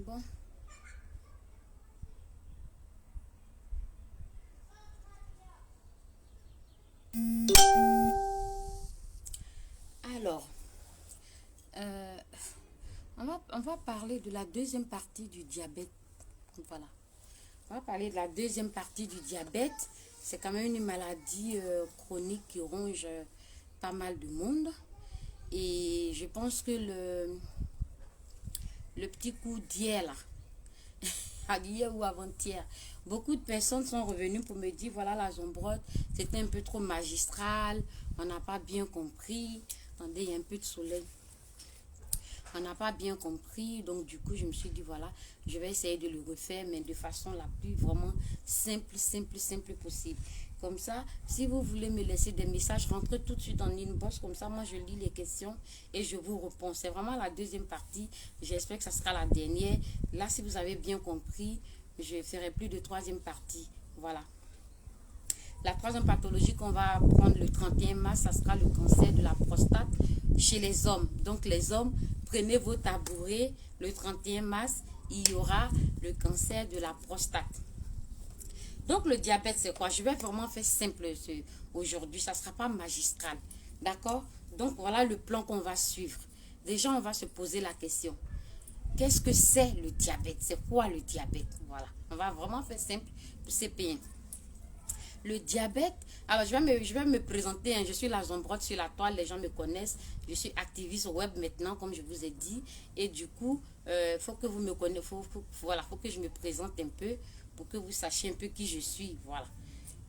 Bon. Alors, euh, on va parler de la deuxième partie du diabète. Voilà. On va parler de la deuxième partie du diabète. C'est quand même une maladie chronique qui ronge pas mal de monde. Et je pense que le petit coup d'hier, là, hier ou avant-hier, beaucoup de personnes sont revenues pour me dire, voilà, la Zambrotte, c'était un peu trop magistral, on n'a pas bien compris. Attendez, il y a un peu de soleil. On n'a pas bien compris, donc du coup, je me suis dit, voilà, je vais essayer de le refaire, mais de façon la plus vraiment simple possible. Comme ça, si vous voulez me laisser des messages, rentrez tout de suite dans l'inbox, comme ça, moi, je lis les questions et je vous réponds. C'est vraiment la deuxième partie. J'espère que ça sera la dernière. Là, si vous avez bien compris, je ferai plus de troisième partie. Voilà. La troisième pathologie qu'on va prendre le 31 mars, ça sera le cancer de la prostate chez les hommes. Donc les hommes, prenez vos tabourets. Le 31 mars, il y aura le cancer de la prostate. Donc le diabète, c'est quoi? Je vais vraiment faire simple aujourd'hui. Ça ne sera pas magistral. D'accord? Donc voilà le plan qu'on va suivre. Déjà, on va se poser la question. Qu'est-ce que c'est le diabète? C'est quoi le diabète? Voilà. On va vraiment faire simple pour ces pays. Le diabète, alors je vais me présenter, hein. Je suis la Zambrotte sur la toile, les gens me connaissent, je suis activiste web maintenant, comme je vous ai dit, et du coup, faut que vous me connaissez, voilà, faut que je me présente un peu, pour que vous sachiez un peu qui je suis, voilà.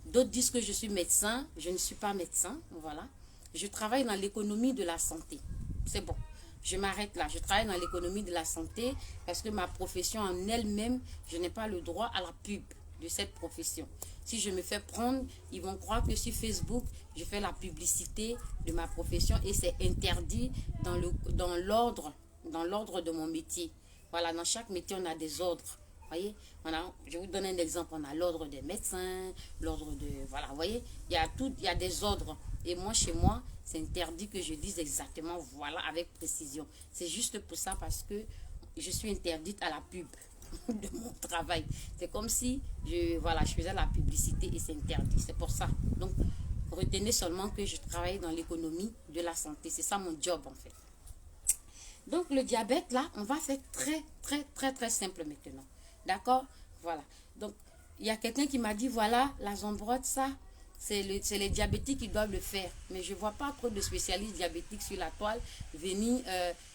D'autres disent que je suis médecin, je ne suis pas médecin, voilà. Je travaille dans l'économie de la santé, c'est bon. Je m'arrête là, je travaille dans l'économie de la santé, parce que ma profession en elle-même, je n'ai pas le droit à la pub de cette profession. Si je me fais prendre, ils vont croire que sur Facebook, je fais la publicité de ma profession et c'est interdit dans l'ordre de mon métier. Voilà, dans chaque métier, on a des ordres. Voyez, je vous donne un exemple, on a l'ordre des médecins, l'ordre de... Voilà, vous voyez, il y a des ordres. Et moi, chez moi, c'est interdit que je dise exactement, voilà, avec précision. C'est juste pour ça parce que je suis interdite à la pub de mon travail. C'est comme si je faisais la publicité et c'est interdit. C'est pour ça. Donc, retenez seulement que je travaille dans l'économie de la santé. C'est ça mon job en fait. Donc, le diabète, là, on va faire très simple maintenant. D'accord? Voilà. Donc, il y a quelqu'un qui m'a dit, voilà, la Zambrotte, ça, c'est les diabétiques qui doivent le faire. Mais je ne vois pas trop de spécialistes diabétiques sur la toile venir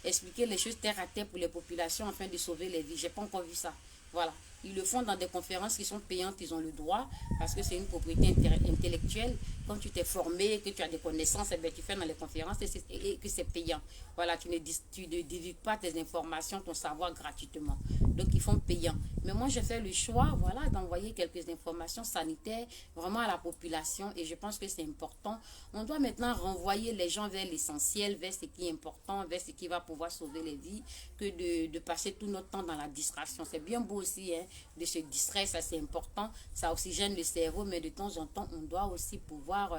expliquer les choses terre à terre pour les populations afin de sauver les vies. Je n'ai pas encore vu ça. Voilà. Ils le font dans des conférences qui sont payantes, ils ont le droit, parce que c'est une propriété intellectuelle. Quand tu t'es formé, que tu as des connaissances, eh bien, tu fais dans les conférences et que c'est payant. Voilà, tu ne divulgues pas tes informations, ton savoir gratuitement. Donc, ils font payant. Mais moi, j'ai fait le choix, voilà, d'envoyer quelques informations sanitaires vraiment à la population et je pense que c'est important. On doit maintenant renvoyer les gens vers l'essentiel, vers ce qui est important, vers ce qui va pouvoir sauver les vies, que de passer tout notre temps dans la distraction. C'est bien beau aussi, hein, de se distraire, ça c'est important, ça oxygène le cerveau, mais de temps en temps, on doit aussi pouvoir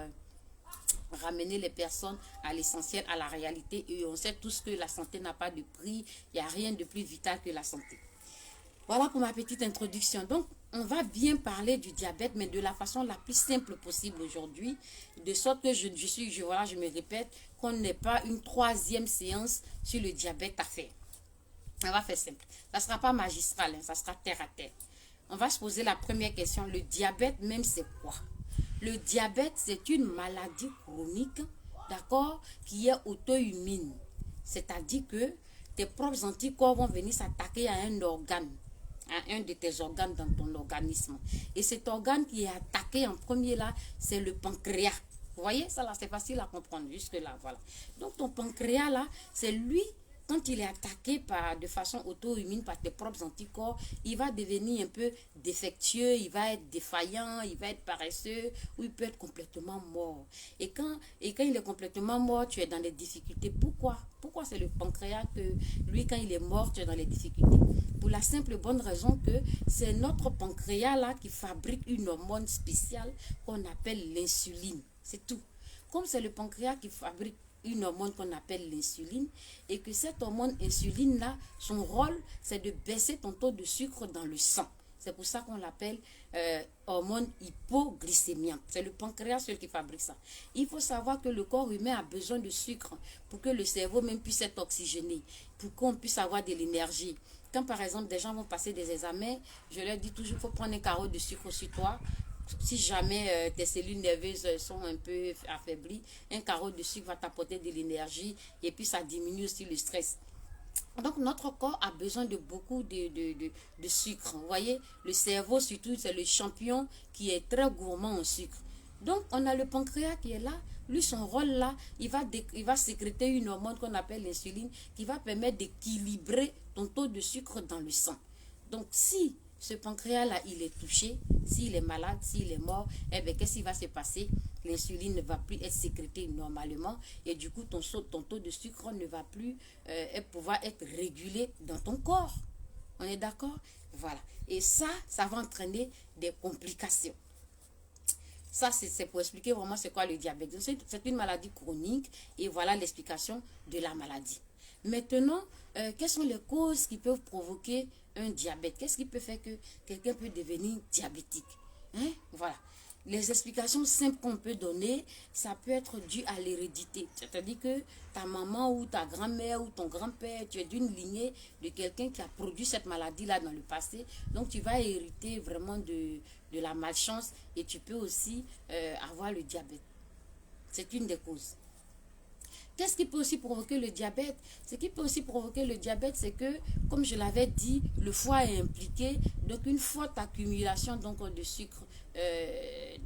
ramener les personnes à l'essentiel, à la réalité. Et on sait tous que la santé n'a pas de prix, il n'y a rien de plus vital que la santé. Voilà pour ma petite introduction. Donc, on va bien parler du diabète, mais de la façon la plus simple possible aujourd'hui, de sorte que je me répète, qu'on n'ait pas une troisième séance sur le diabète à faire. On va faire simple. Ça ne sera pas magistral, hein, ça sera terre à terre. On va se poser la première question. Le diabète même, c'est quoi? Le diabète, c'est une maladie chronique, d'accord, qui est auto-immune. C'est-à-dire que tes propres anticorps vont venir s'attaquer à un organe, à un de tes organes dans ton organisme. Et cet organe qui est attaqué en premier là, c'est le pancréas. Vous voyez, ça là, c'est facile à comprendre jusque là, voilà. Donc ton pancréas là, c'est lui. Quand il est attaqué de façon auto-immune par tes propres anticorps, il va devenir un peu défectueux, il va être défaillant, il va être paresseux, ou il peut être complètement mort. Et quand il est complètement mort, tu es dans les difficultés. Pourquoi? Pourquoi c'est le pancréas que lui, quand il est mort, tu es dans les difficultés? Pour la simple et bonne raison que c'est notre pancréas là qui fabrique une hormone spéciale qu'on appelle l'insuline. C'est tout. Comme c'est le pancréas qui fabrique une hormone qu'on appelle l'insuline, et que cette hormone insuline-là, son rôle, c'est de baisser ton taux de sucre dans le sang. C'est pour ça qu'on l'appelle hormone hypoglycémiante. C'est le pancréas seul qui fabrique ça. Il faut savoir que le corps humain a besoin de sucre pour que le cerveau même puisse être oxygéné, pour qu'on puisse avoir de l'énergie. Quand par exemple des gens vont passer des examens, je leur dis toujours, il faut prendre un carreau de sucre sur toi. Si jamais tes cellules nerveuses sont un peu affaiblies, un carreau de sucre va t'apporter de l'énergie et puis ça diminue aussi le stress. Donc, notre corps a besoin de beaucoup de sucre. Vous voyez, le cerveau, surtout, c'est le champion qui est très gourmand en sucre. Donc, on a le pancréas qui est là. Lui, son rôle là, il va sécréter une hormone qu'on appelle l'insuline qui va permettre d'équilibrer ton taux de sucre dans le sang. Donc, si ce pancréas-là, il est touché, s'il est malade, s'il est mort, eh bien, qu'est-ce qui va se passer? L'insuline ne va plus être sécrétée normalement et du coup, ton taux de sucre ne va plus pouvoir être régulé dans ton corps. On est d'accord? Voilà. Et ça va entraîner des complications. Ça, c'est pour expliquer vraiment c'est quoi le diabète. C'est une maladie chronique et voilà l'explication de la maladie. Maintenant, quelles sont les causes qui peuvent provoquer un diabète? Qu'est-ce qui peut faire que quelqu'un peut devenir diabétique? Voilà. Les explications simples qu'on peut donner, ça peut être dû à l'hérédité. C'est-à-dire que ta maman ou ta grand-mère ou ton grand-père, tu es d'une lignée de quelqu'un qui a produit cette maladie-là dans le passé. Donc, tu vas hériter vraiment de la malchance et tu peux aussi avoir le diabète. C'est une des causes. Qu'est-ce qui peut aussi provoquer le diabète? Ce qui peut aussi provoquer le diabète, c'est que, comme je l'avais dit, le foie est impliqué. Donc, une forte accumulation de sucre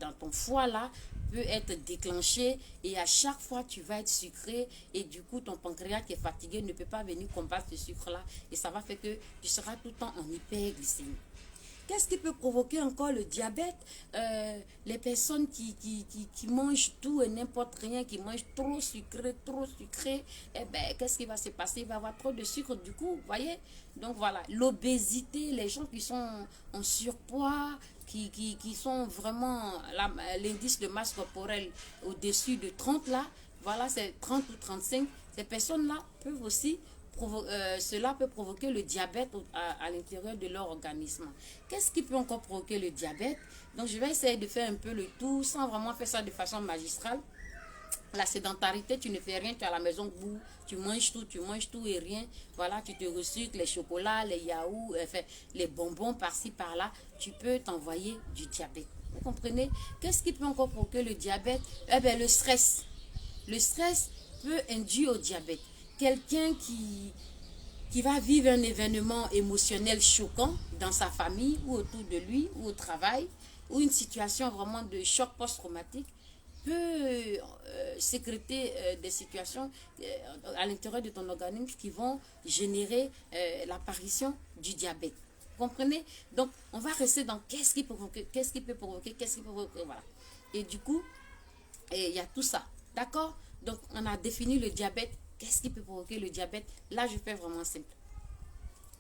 dans ton foie là peut être déclenchée et à chaque fois tu vas être sucré et du coup ton pancréas qui est fatigué ne peut pas venir combattre ce sucre là et ça va faire que tu seras tout le temps en hyperglycémie. Qu'est-ce qui peut provoquer encore le diabète? Les personnes qui mangent tout et n'importe rien, qui mangent trop sucré, eh bien, qu'est-ce qui va se passer? Il va y avoir trop de sucre du coup, vous voyez? Donc voilà, l'obésité, les gens qui sont en surpoids, qui sont vraiment, l'indice de masse corporelle au-dessus de 30 là, voilà, c'est 30 ou 35, ces personnes-là peuvent aussi cela peut provoquer le diabète à l'intérieur de leur organisme. Qu'est-ce qui peut encore provoquer le diabète? Donc, je vais essayer de faire un peu le tour sans vraiment faire ça de façon magistrale. La sédentarité, tu ne fais rien, tu es à la maison, tu manges tout et rien. Voilà, tu te recycles les chocolats, les yaourts, enfin, les bonbons par-ci, par-là. Tu peux t'envoyer du diabète. Vous comprenez? Qu'est-ce qui peut encore provoquer le diabète? Eh bien, le stress. Le stress peut induire au diabète. Quelqu'un qui va vivre un événement émotionnel choquant dans sa famille ou autour de lui ou au travail ou une situation vraiment de choc post-traumatique peut sécréter des situations à l'intérieur de ton organisme qui vont générer l'apparition du diabète. Vous comprenez? Donc, on va rester dans qu'est-ce qui peut provoquer, voilà. Et du coup, il y a tout ça. D'accord? Donc, on a défini le diabète. Qu'est-ce qui peut provoquer le diabète? Là, je fais vraiment simple.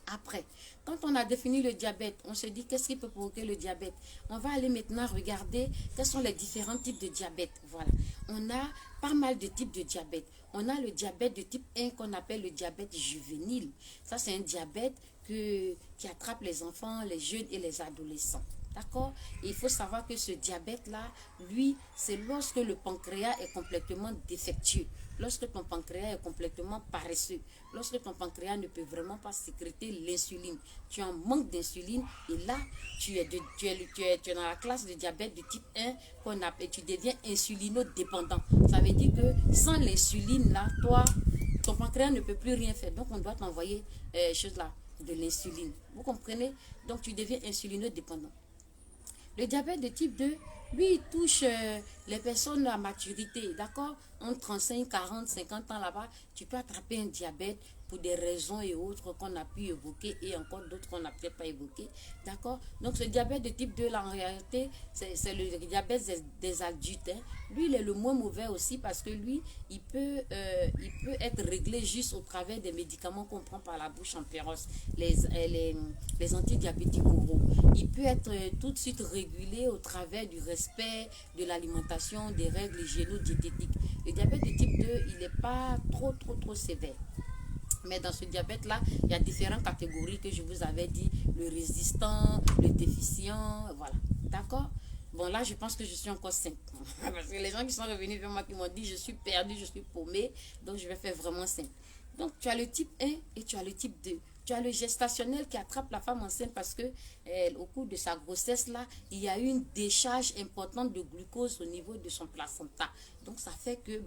Après, quand on a défini le diabète, on se dit qu'est-ce qui peut provoquer le diabète? On va aller maintenant regarder quels sont les différents types de diabète. Voilà. On a pas mal de types de diabète. On a le diabète de type 1 qu'on appelle le diabète juvénile. Ça, c'est un diabète qui attrape les enfants, les jeunes et les adolescents. D'accord? Il faut savoir que ce diabète-là, lui, c'est lorsque le pancréas est complètement défectueux. Lorsque ton pancréas est complètement paresseux, lorsque ton pancréas ne peut vraiment pas sécréter l'insuline, tu as un manque d'insuline et là, tu es dans la classe de diabète de type 1 qu'on appelle, tu deviens insulinodépendant. Ça veut dire que sans l'insuline, là, ton pancréas ne peut plus rien faire. Donc, on doit t'envoyer de l'insuline. Vous comprenez? Donc, tu deviens insulinodépendant. Le diabète de type 2, lui, il touche les personnes à maturité, d'accord? Entre 35, 40, 50 ans là-bas, tu peux attraper un diabète pour des raisons et autres qu'on a pu évoquer et encore d'autres qu'on n'a peut-être pas évoquées. D'accord? Donc ce diabète de type 2, là, en réalité, c'est le diabète des adultes. Hein. Lui, il est le moins mauvais aussi parce que lui, il peut être réglé juste au travers des médicaments qu'on prend par la bouche en péros, les antidiabétiques oraux. Il peut être tout de suite régulé au travers du respect de l'alimentation, des règles hygiéno-diététiques. Le diabète de type 2, il n'est pas trop sévère. Mais dans ce diabète-là, il y a différentes catégories que je vous avais dit. Le résistant, le déficient, voilà. D'accord? Bon, là, je pense que je suis encore 5. Parce que les gens qui sont revenus vers moi qui m'ont dit, je suis perdu, je suis paumé. Donc, je vais faire vraiment 5. Donc, tu as le type 1 et tu as le type 2. Tu as le gestationnel qui attrape la femme enceinte parce que au cours de sa grossesse là, il y a eu une décharge importante de glucose au niveau de son placenta. Donc ça fait que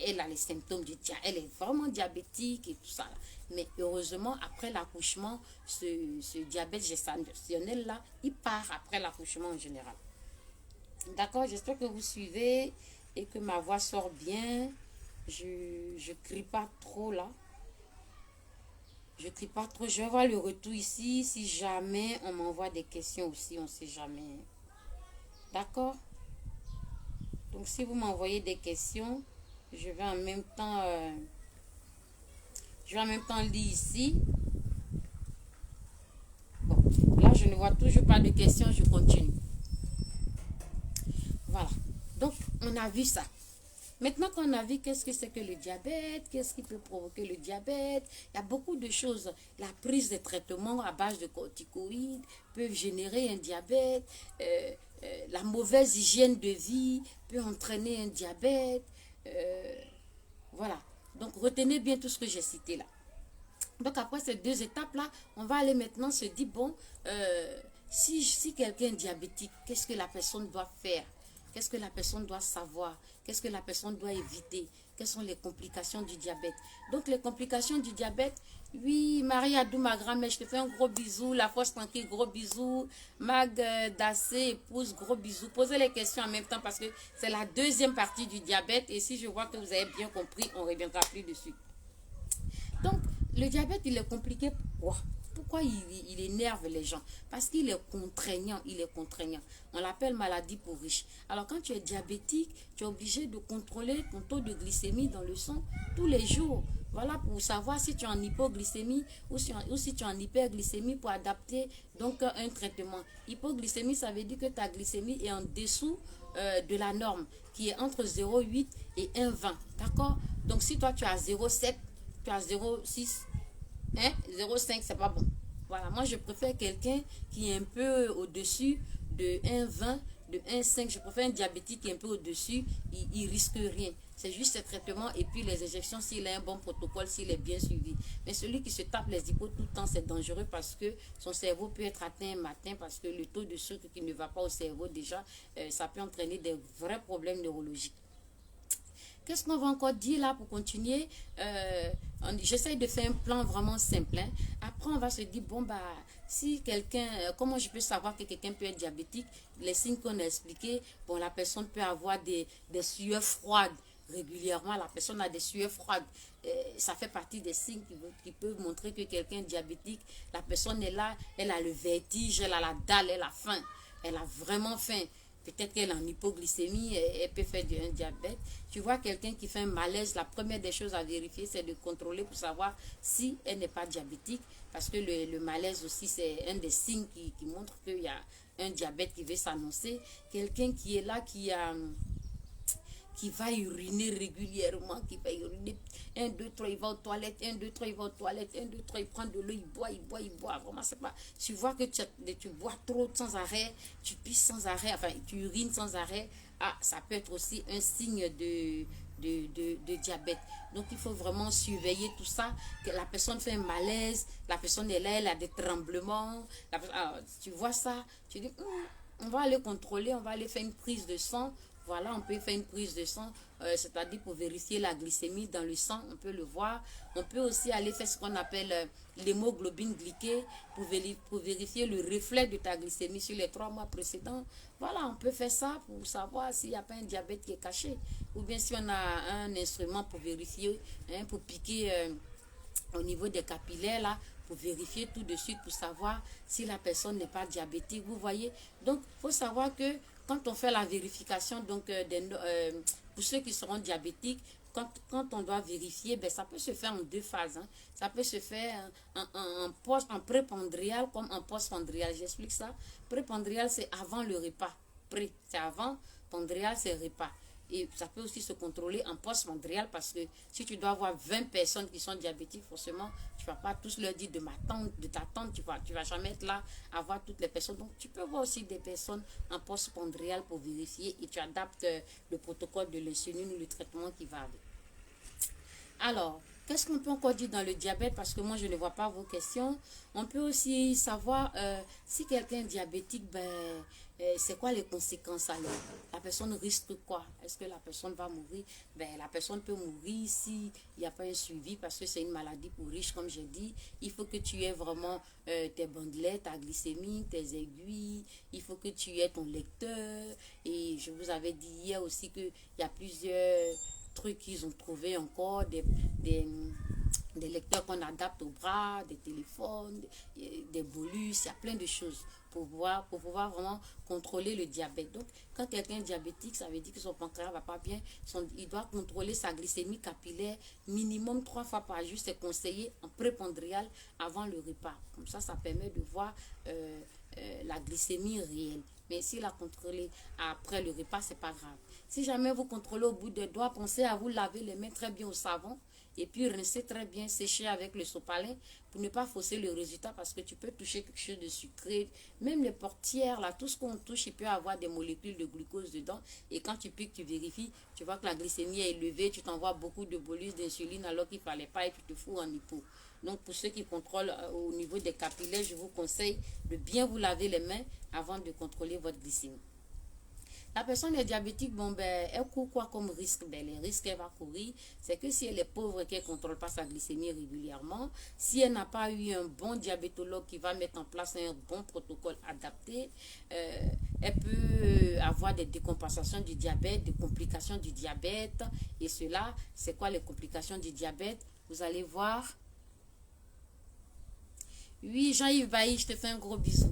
elle a les symptômes du diabète, elle est vraiment diabétique et tout ça là. Mais heureusement après l'accouchement, ce diabète gestationnel là, il part après l'accouchement en général. D'accord, j'espère que vous suivez et que ma voix sort bien. Je crie pas trop là. Je crie pas trop. Je vais voir le retour ici. Si jamais on m'envoie des questions aussi, on ne sait jamais. D'accord? Donc si vous m'envoyez des questions, je vais en même temps lire ici. Bon, là je ne vois toujours pas de questions, je continue. Voilà. Donc on a vu ça. Maintenant qu'on a vu qu'est-ce que c'est que le diabète, qu'est-ce qui peut provoquer le diabète, il y a beaucoup de choses. La prise de traitements à base de corticoïdes peut générer un diabète. La mauvaise hygiène de vie peut entraîner un diabète. Voilà. Donc retenez bien tout ce que j'ai cité là. Donc après ces deux étapes-là, on va aller maintenant se dire, bon, si quelqu'un est diabétique, qu'est-ce que la personne doit faire? Qu'est-ce que la personne doit savoir? Qu'est-ce que la personne doit éviter? Quelles sont les complications du diabète? Donc les complications du diabète, oui, Marie Adou, ma grand-mère, je te fais un gros bisou. La force tranquille, gros bisou. Mag Dassé, épouse, gros bisou. Posez les questions en même temps parce que c'est la deuxième partie du diabète. Et si je vois que vous avez bien compris, on ne reviendra plus dessus. Donc, le diabète, il est compliqué. Pourquoi? Pourquoi il énerve les gens? Parce qu'il est contraignant, On l'appelle maladie pour riches. Alors, quand tu es diabétique, tu es obligé de contrôler ton taux de glycémie dans le sang tous les jours. Voilà, pour savoir si tu es en hypoglycémie ou si tu es en hyperglycémie pour adapter donc un traitement. Hypoglycémie, ça veut dire que ta glycémie est en dessous de la norme, qui est entre 0,8 et 1,20. D'accord? Donc, si toi, tu as 0,7, tu as 0,6, 0,5, c'est pas bon. Voilà, moi je préfère quelqu'un qui est un peu au-dessus de 1,20, de 1,5. Je préfère un diabétique qui est un peu au-dessus, il risque rien. C'est juste ce traitement et puis les injections s'il a un bon protocole, s'il est bien suivi. Mais celui qui se tape les hypos tout le temps, c'est dangereux parce que son cerveau peut être atteint un matin parce que le taux de sucre qui ne va pas au cerveau déjà, ça peut entraîner des vrais problèmes neurologiques. Qu'est-ce qu'on va encore dire là pour continuer? J'essaie de faire un plan vraiment simple. Hein. Après, on va se dire, bon, bah, si quelqu'un, comment je peux savoir que quelqu'un peut être diabétique? Les signes qu'on a expliqués, bon, la personne peut avoir des sueurs froides régulièrement. La personne a des sueurs froides. Ça fait partie des signes qui peuvent montrer que quelqu'un est diabétique. La personne est là, elle a le vertige, elle a la dalle, elle a faim. Elle a vraiment faim. Peut-être qu'elle est en hypoglycémie, elle peut faire un diabète. Tu vois quelqu'un qui fait un malaise, la première des choses à vérifier, c'est de contrôler pour savoir si elle n'est pas diabétique. Parce que le malaise aussi, c'est un des signes qui montre qu'il y a un diabète qui veut s'annoncer. Quelqu'un qui est là, qui va uriner régulièrement, qui va uriner 1, 2, 3, il va aux toilettes, 1, 2, 3, il va aux toilettes, 1, 2, 3, il prend de l'eau, il boit, vraiment, c'est pas, tu vois que tu bois trop sans arrêt, tu pisses sans arrêt, enfin, tu urines sans arrêt, ça peut être aussi un signe de diabète. Donc, il faut vraiment surveiller tout ça, que la personne fait un malaise, la personne est là, elle a des tremblements, tu vois ça, tu dis, on va aller contrôler, on va aller faire une prise de sang. Voilà, on peut faire une prise de sang, c'est-à-dire pour vérifier la glycémie dans le sang, on peut le voir. On peut aussi aller faire ce qu'on appelle l'hémoglobine glyquée pour vérifier le reflet de ta glycémie sur les 3 mois précédents. Voilà, on peut faire ça pour savoir s'il n'y a pas un diabète qui est caché. Ou bien si on a un instrument pour vérifier, pour piquer au niveau des capillaires là, pour vérifier tout de suite, pour savoir si la personne n'est pas diabétique, vous voyez. Donc, il faut savoir que quand on fait la vérification, donc pour ceux qui seront diabétiques, quand on doit vérifier, ben, ça peut se faire en deux phases. Hein. Ça peut se faire en prépondrial comme en postpondrial. J'explique ça. Prépondrial, c'est avant le repas. Pré, c'est avant. Pondrial, c'est repas. Et ça peut aussi se contrôler en postpondrial parce que si tu dois avoir 20 personnes qui sont diabétiques, forcément, tu ne vas pas tous leur dire de ma tante, de ta tante, tu vas jamais être là à voir toutes les personnes. Donc, tu peux voir aussi des personnes en postpondrial pour vérifier et tu adaptes le protocole de l'insuline ou le traitement qui va avec. Alors, qu'est-ce qu'on peut encore dire dans le diabète? Parce que moi, je ne vois pas vos questions. On peut aussi savoir si quelqu'un est diabétique, c'est quoi les conséquences alors? La personne risque quoi? Est-ce que la personne va mourir? La personne peut mourir s'il n'y a pas un suivi parce que c'est une maladie pour riches, comme j'ai dit. Il faut que tu aies vraiment tes bandelettes, ta glycémie, tes aiguilles. Il faut que tu aies ton lecteur. Et je vous avais dit hier aussi qu'il y a plusieurs trucs qu'ils ont trouvé encore, des lecteurs qu'on adapte au bras, des téléphones, des bolus, il y a plein de choses pour pouvoir vraiment contrôler le diabète. Donc, quand quelqu'un est diabétique, ça veut dire que son pancréas ne va pas bien, il doit contrôler sa glycémie capillaire minimum 3 fois par jour, c'est conseillé en prépondrial avant le repas. Comme ça permet de voir la glycémie réelle. Mais s'il a contrôlé après le repas, c'est pas grave. Si jamais vous contrôlez au bout des doigts, pensez à vous laver les mains très bien au savon et puis rincer très bien, sécher avec le sopalin pour ne pas fausser le résultat parce que tu peux toucher quelque chose de sucré. Même les portières, là, tout ce qu'on touche, il peut avoir des molécules de glucose dedans. Et quand tu piques, tu vérifies, tu vois que la glycémie est élevée, tu t'envoies beaucoup de bolus d'insuline alors qu'il ne fallait pas et tu te fous en hypo. Donc, pour ceux qui contrôlent au niveau des capillaires, je vous conseille de bien vous laver les mains avant de contrôler votre glycémie. La personne est diabétique, elle court quoi comme risque? Les risques qu'elle va courir, c'est que si elle est pauvre et qu'elle ne contrôle pas sa glycémie régulièrement, si elle n'a pas eu un bon diabétologue qui va mettre en place un bon protocole adapté, elle peut avoir des décompensations du diabète, des complications du diabète. Et cela, c'est quoi les complications du diabète? Vous allez voir. Oui, Jean-Yves Bailly, je te fais un gros bisou.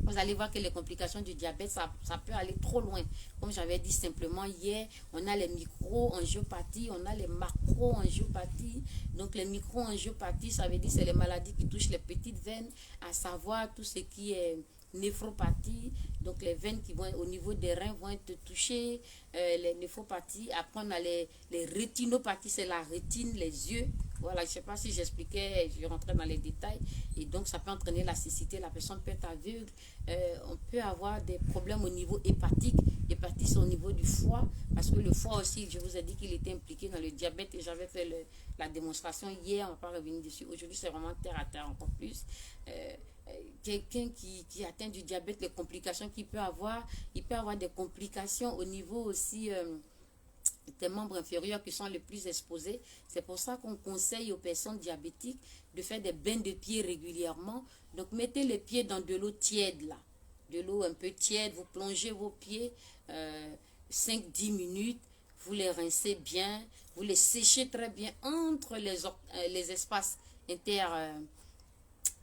Vous allez voir que les complications du diabète, ça peut aller trop loin. Comme j'avais dit simplement hier, on a les micro-angiopathies, on a les macro-angiopathies. Donc les micro-angiopathies, ça veut dire que c'est les maladies qui touchent les petites veines, à savoir tout ce qui est néphropathie. Donc les veines qui vont au niveau des reins vont être touchées, les néphropathies. Après on a les rétinopathies, c'est la rétine, les yeux. Voilà, je ne sais pas si j'expliquais, je rentrais dans les détails. Et donc, ça peut entraîner la cécité, la personne peut être aveugle. On peut avoir des problèmes au niveau hépatique. L'hépatique, c'est au niveau du foie. Parce que le foie aussi, je vous ai dit qu'il était impliqué dans le diabète. Et j'avais fait la démonstration hier, on ne va pas revenir dessus. Aujourd'hui, c'est vraiment terre à terre encore plus. Quelqu'un qui atteint du diabète, les complications qu'il peut avoir, il peut avoir des complications au niveau aussi... des membres inférieurs qui sont les plus exposés. C'est pour ça qu'on conseille aux personnes diabétiques de faire des bains de pieds régulièrement. Donc, mettez les pieds dans de l'eau tiède, là. De l'eau un peu tiède. Vous plongez vos pieds 5-10 minutes. Vous les rincez bien. Vous les séchez très bien entre les espaces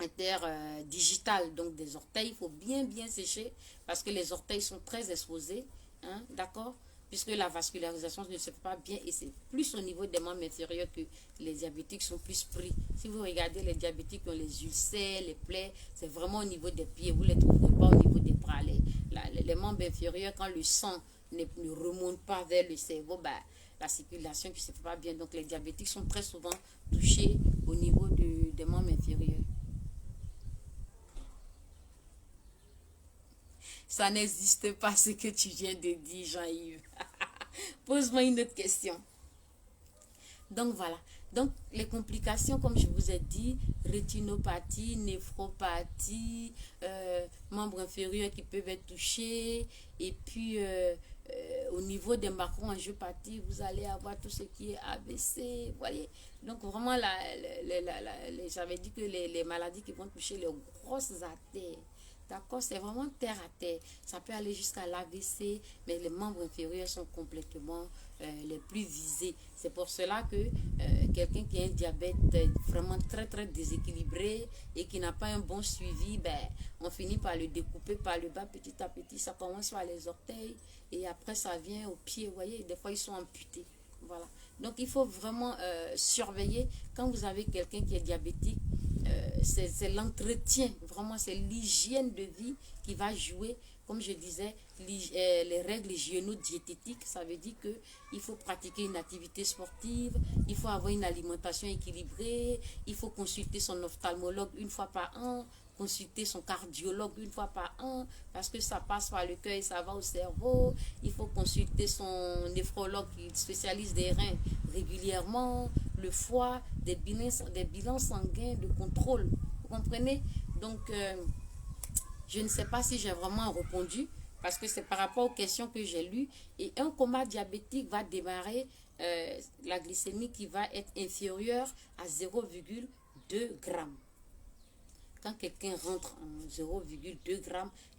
interdigital, donc des orteils. Il faut bien sécher parce que les orteils sont très exposés. Hein, d'accord? Puisque la vascularisation ne se fait pas bien et c'est plus au niveau des membres inférieurs que les diabétiques sont plus pris. Si vous regardez les diabétiques qui ont les ulcères, les plaies, c'est vraiment au niveau des pieds. Vous ne les trouverez pas au niveau des bras. Les membres inférieurs, quand le sang ne remonte pas vers le cerveau, la circulation qui ne se fait pas bien. Donc les diabétiques sont très souvent touchés au niveau des membres inférieurs. Ça n'existe pas ce que tu viens de dire, Jean-Yves. Pose-moi une autre question. Donc voilà. Donc les complications, comme je vous ai dit, rétinopathie, néphropathie, membres inférieurs qui peuvent être touchés. Et puis au niveau des macro-angiopathies, vous allez avoir tout ce qui est AVC. Vous voyez. Donc vraiment, j'avais dit que les maladies qui vont toucher les grosses artères. D'accord, c'est vraiment terre à terre. Ça peut aller jusqu'à l'AVC, mais les membres inférieurs sont complètement les plus visés. C'est pour cela que quelqu'un qui a un diabète vraiment très très déséquilibré et qui n'a pas un bon suivi, ben, on finit par le découper par le bas petit à petit. Ça commence par les orteils et après ça vient aux pieds. Vous voyez, des fois ils sont amputés. Voilà. Donc il faut vraiment surveiller quand vous avez quelqu'un qui est diabétique. C'est l'entretien, vraiment c'est l'hygiène de vie qui va jouer. Comme je disais, les règles hygiéno-diététiques, ça veut dire qu'il faut pratiquer une activité sportive, il faut avoir une alimentation équilibrée, il faut consulter son ophtalmologue une fois par an, consulter son cardiologue une fois par an, parce que ça passe par le cœur et ça va au cerveau. Il faut consulter son néphrologue qui spécialise des reins régulièrement, le foie, des bilans sanguins de contrôle. Vous comprenez? Donc, je ne sais pas si j'ai vraiment répondu, parce que c'est par rapport aux questions que j'ai lues. Et un coma diabétique va démarrer la glycémie qui va être inférieure à 0,2 g. Quand quelqu'un rentre en 0,2 g,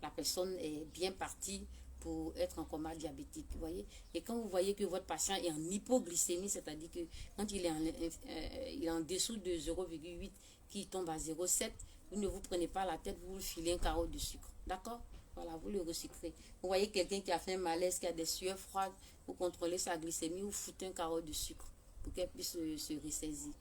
la personne est bien partie pour être en coma diabétique, vous voyez. Et quand vous voyez que votre patient est en hypoglycémie, c'est-à-dire que quand il est en dessous de 0,8, qui tombe à 0,7, vous ne vous prenez pas la tête, vous filez un carreau de sucre, d'accord? Voilà, vous le resucrez. Vous voyez quelqu'un qui a fait un malaise, qui a des sueurs froides, vous contrôlez sa glycémie, vous foutez un carreau de sucre pour qu'elle puisse se ressaisir.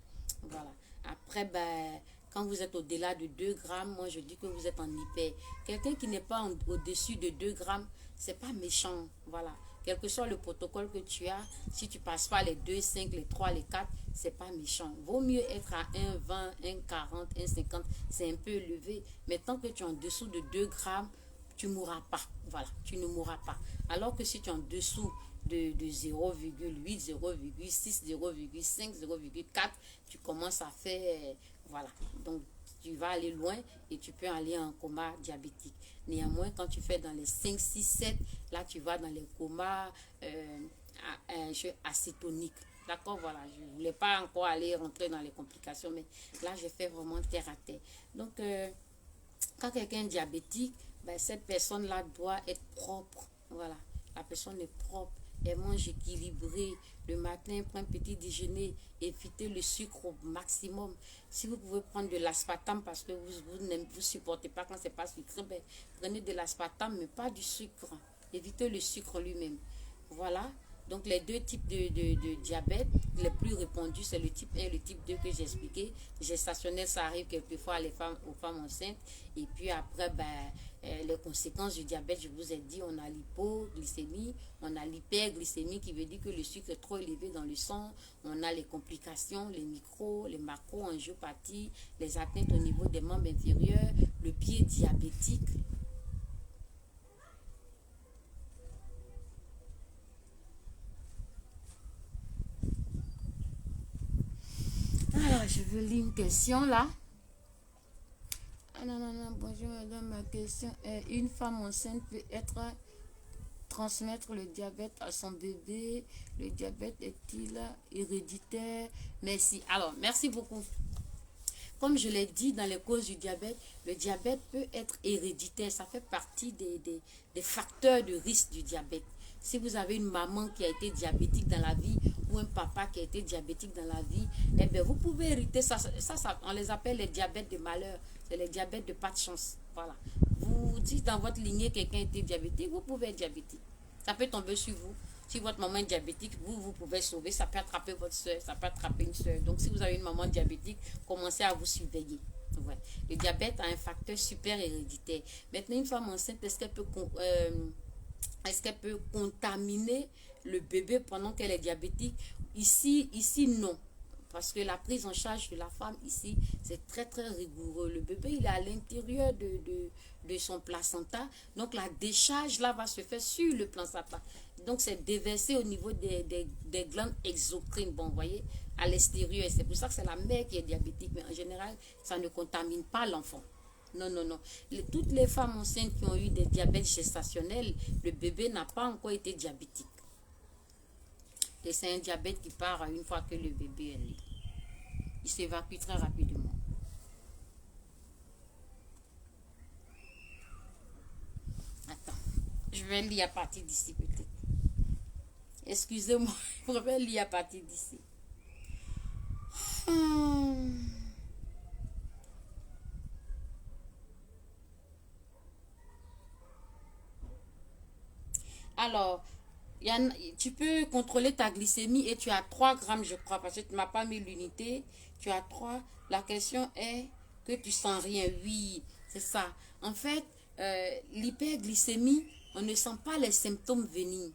Voilà. Après, ben, quand vous êtes au-delà de 2 grammes, moi je dis que vous êtes en hyper. Quelqu'un qui n'est pas au-dessus de 2 grammes, c'est pas méchant. Voilà. Quel que soit le protocole que tu as, si tu passes pas les 2, 5, les 3, les 4, c'est pas méchant. Vaut mieux être à 1,20, 1,40, 1,50, c'est un peu élevé. Mais tant que tu es en dessous de 2 grammes, tu ne mourras pas. Voilà, tu ne mourras pas. Alors que si tu es en dessous de 0,8, 0,6, 0,5, 0,4, tu commences à faire... Voilà, donc tu vas aller loin et tu peux aller en coma diabétique. Néanmoins, quand tu fais dans les 5, 6, 7, là tu vas dans les comas acétoniques. D'accord, voilà, je ne voulais pas encore aller rentrer dans les complications, mais là j'ai fait vraiment terre à terre. Donc, quand quelqu'un est diabétique, ben, cette personne-là doit être propre. Voilà, la personne est propre. Elle mange équilibré. Le matin, prend un petit déjeuner. Évitez le sucre au maximum. Si vous pouvez prendre de l'aspartame parce que vous ne supportez pas quand c'est pas sucré, ben, prenez de l'aspartame, mais pas du sucre. Évitez le sucre lui-même. Voilà. Donc, les deux types de diabète les plus répandus, c'est le type 1 et le type 2 que j'ai expliqué. Gestationnel, ça arrive quelquefois aux femmes enceintes. Et puis après, ben, les conséquences du diabète, je vous ai dit, on a l'hypoglycémie, on a l'hyperglycémie qui veut dire que le sucre est trop élevé dans le sang. On a les complications, les les macro-angiopathies, les atteintes au niveau des membres inférieurs, le pied diabétique. Alors, je veux lire une question là. Ah non, non, non, bonjour madame, ma question est, une femme enceinte peut transmettre le diabète à son bébé? Le diabète est-il héréditaire? Merci. Alors, merci beaucoup. Comme je l'ai dit dans les causes du diabète, le diabète peut être héréditaire. Ça fait partie des facteurs de risque du diabète. Si vous avez une maman qui a été diabétique dans la vie ou un papa qui a été diabétique dans la vie, eh bien, vous pouvez hériter ça. On les appelle les diabètes de malheur. C'est les diabètes de pas de chance. Voilà. Vous dites dans votre lignée quelqu'un a été diabétique, vous pouvez être diabétique. Ça peut tomber sur vous. Si votre maman est diabétique, vous pouvez sauver. Ça peut attraper votre soeur, ça peut attraper une soeur. Donc, si vous avez une maman diabétique, commencez à vous surveiller. Ouais. Le diabète a un facteur super héréditaire. Maintenant, une femme enceinte, est-ce qu'elle peut contaminer le bébé pendant qu'elle est diabétique? Ici, non. Parce que la prise en charge de la femme ici, c'est très très rigoureux. Le bébé, il est à l'intérieur de son placenta. Donc la décharge là va se faire sur le placenta. Donc c'est déversé au niveau des glandes exocrines. Bon, vous voyez, à l'extérieur. C'est pour ça que c'est la mère qui est diabétique. Mais en général, ça ne contamine pas l'enfant. Non, non, non. Toutes les femmes enceintes qui ont eu des diabètes gestationnels, le bébé n'a pas encore été diabétique. Et c'est un diabète qui part une fois que le bébé est né. Il s'évacue très rapidement. Je vais lire à partir d'ici peut-être. Excusez-moi, je vais lire à partir d'ici. Hmm. Alors, tu peux contrôler ta glycémie et tu as 3 grammes, je crois, parce que tu ne m'as pas mis l'unité. Tu as 3. La question est que tu sens rien. Oui, c'est ça. En fait, l'hyperglycémie, on ne sent pas les symptômes venir.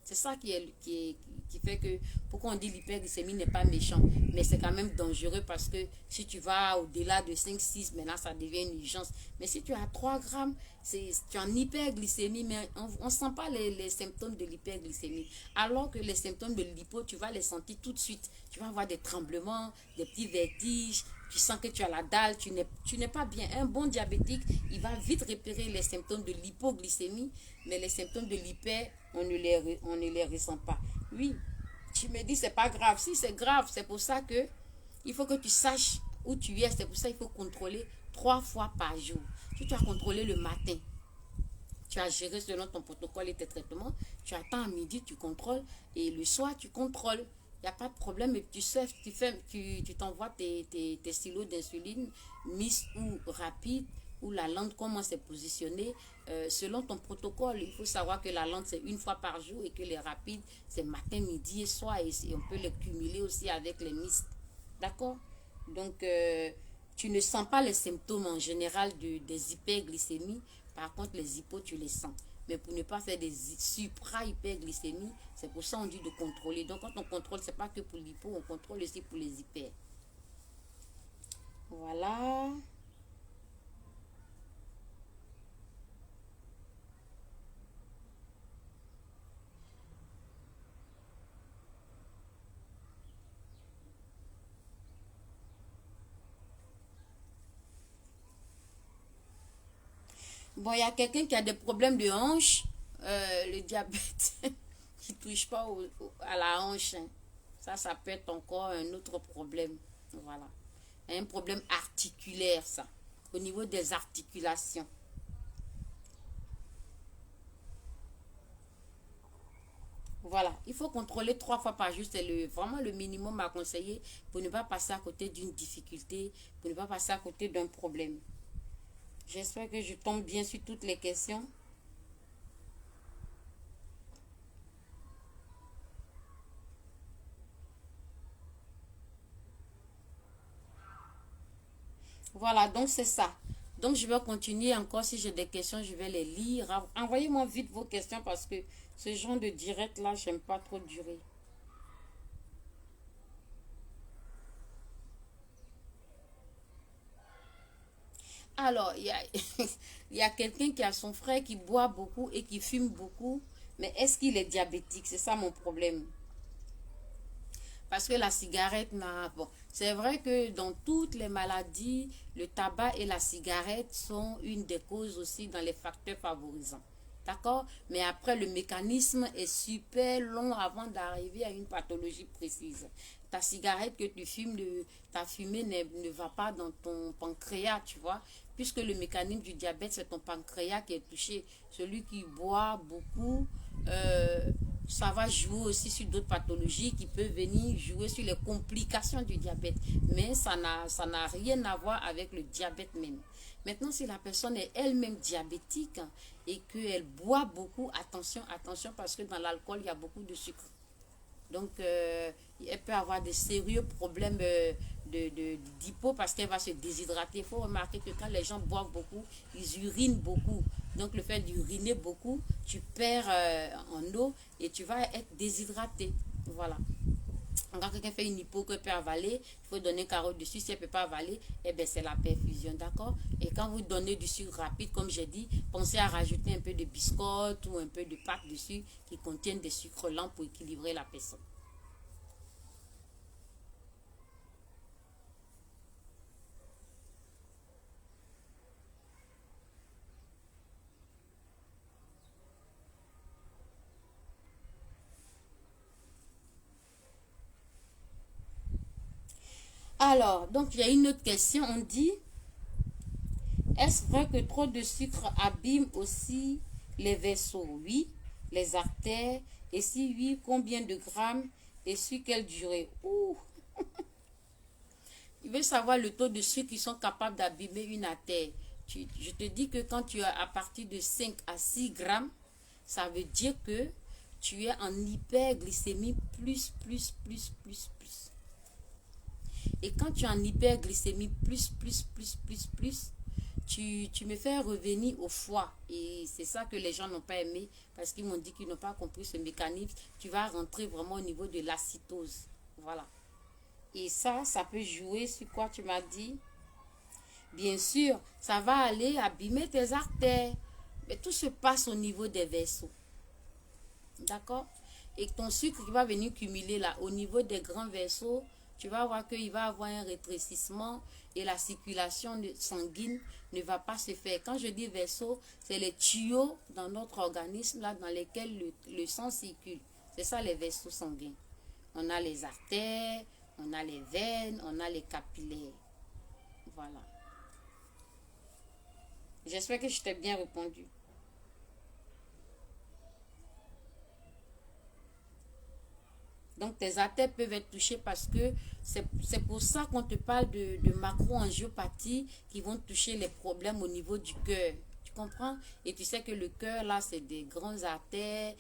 C'est ça qui fait que, pourquoi on dit l'hyperglycémie n'est pas méchant, mais c'est quand même dangereux parce que si tu vas au-delà de 5 6 maintenant ça devient une urgence. Mais si tu as 3 grammes, tu es en hyperglycémie, mais on ne sent pas les symptômes de l'hyperglycémie. Alors que les symptômes de l'hypo, tu vas les sentir tout de suite. Tu vas avoir des tremblements, des petits vertiges, tu sens que tu as la dalle, tu n'es pas bien. Un bon diabétique, il va vite repérer les symptômes de l'hypoglycémie, mais les symptômes de l'hyper, on ne les ressent pas. Oui, tu me dis, c'est pas grave. Si, c'est grave. C'est pour ça que il faut que tu saches où tu es. C'est pour ça qu'il faut contrôler 3 fois par jour. Si tu as contrôlé le matin, tu as géré selon ton protocole et tes traitements, tu attends à midi, tu contrôles, et le soir, tu contrôles. Il n'y a pas de problème. Et tu sais, tu t'envoies tes silos d'insuline, miss ou rapide, ou la lente, comment c'est positionné, selon ton protocole. Il faut savoir que la lente, c'est 1 fois par jour et que les rapides, c'est matin, midi et soir. Et on peut les cumuler aussi avec les miss. D'accord? Donc, tu ne sens pas les symptômes en général des hyperglycémies. Par contre, les hypos, tu les sens. Mais pour ne pas faire des supra-hyperglycémies, c'est pour ça qu'on dit de contrôler. Donc, quand on contrôle, c'est pas que pour l'hypo, on contrôle aussi pour les hyper. Voilà. Bon, il y a quelqu'un qui a des problèmes de hanche, le diabète qui ne touche pas à la hanche. Hein. Ça peut être encore un autre problème. Voilà. Un problème articulaire, ça. Au niveau des articulations. Voilà. Il faut contrôler 3 fois par jour. C'est vraiment le minimum à conseiller pour ne pas passer à côté d'une difficulté, pour ne pas passer à côté d'un problème. J'espère que je tombe bien sur toutes les questions. Voilà, donc c'est ça. Donc je vais continuer encore. Si j'ai des questions, je vais les lire. Envoyez-moi vite vos questions parce que ce genre de direct là, j'aime pas trop durer. Alors, il y a quelqu'un qui a son frère qui boit beaucoup et qui fume beaucoup. Mais est-ce qu'il est diabétique? C'est ça mon problème. Parce que la cigarette n'a... Bon, c'est vrai que dans toutes les maladies, le tabac et la cigarette sont une des causes aussi dans les facteurs favorisants. D'accord? Mais après, le mécanisme est super long avant d'arriver à une pathologie précise. Ta cigarette que tu fumes, ta fumée ne va pas dans ton pancréas, tu vois? Puisque le mécanisme du diabète, c'est ton pancréas qui est touché. Celui qui boit beaucoup, ça va jouer aussi sur d'autres pathologies qui peuvent venir jouer sur les complications du diabète. Mais ça n'a rien à voir avec le diabète même. Maintenant, si la personne est elle-même diabétique et qu'elle boit beaucoup, attention, attention, parce que dans l'alcool, il y a beaucoup de sucre. Donc, elle peut avoir de sérieux problèmes d'hypo parce qu'elle va se déshydrater. Il faut remarquer que quand les gens boivent beaucoup, ils urinent beaucoup. Donc, le fait d'uriner beaucoup, tu perds en eau et tu vas être déshydraté. Voilà. Quand quelqu'un fait une hypo qu'elle peut avaler, il faut donner un carreau dessus. Si elle ne peut pas avaler, eh bien, c'est la perfusion, d'accord? Et quand vous donnez du sucre rapide, comme j'ai dit, pensez à rajouter un peu de biscotte ou un peu de pâte dessus qui contiennent des sucres lents pour équilibrer la personne. Alors, donc il y a une autre question. On dit, est-ce vrai que trop de sucre abîme aussi Les vaisseaux, oui. Les artères. Et si oui, combien de grammes et sur quelle durée? Ouh. Il veut savoir le taux de ceux qui sont capables d'abîmer une artère. Je te dis que quand tu as à partir de 5 à 6 grammes, ça veut dire que tu es en hyperglycémie plus. Et quand tu es en hyperglycémie plus, tu me fais revenir au foie. Et c'est ça que les gens n'ont pas aimé parce qu'ils m'ont dit qu'ils n'ont pas compris ce mécanisme. Tu vas rentrer vraiment au niveau de l'acétose. Voilà. Et ça peut jouer sur quoi tu m'as dit? Bien sûr, ça va aller abîmer tes artères. Mais tout se passe au niveau des vaisseaux. D'accord? Et ton sucre qui va venir cumuler là, au niveau des grands vaisseaux, tu vas voir qu'il va avoir un rétrécissement et la circulation sanguine ne va pas se faire. Quand je dis vaisseau, c'est les tuyaux dans notre organisme là, dans lesquels le sang circule. C'est ça les vaisseaux sanguins. On a les artères, on a les veines, on a les capillaires. Voilà. J'espère que je t'ai bien répondu. Donc, tes artères peuvent être touchées parce que c'est pour ça qu'on te parle de macro-angiopathie qui vont toucher les problèmes au niveau du cœur. Tu comprends? Et tu sais que le cœur, là, c'est des grandes artères.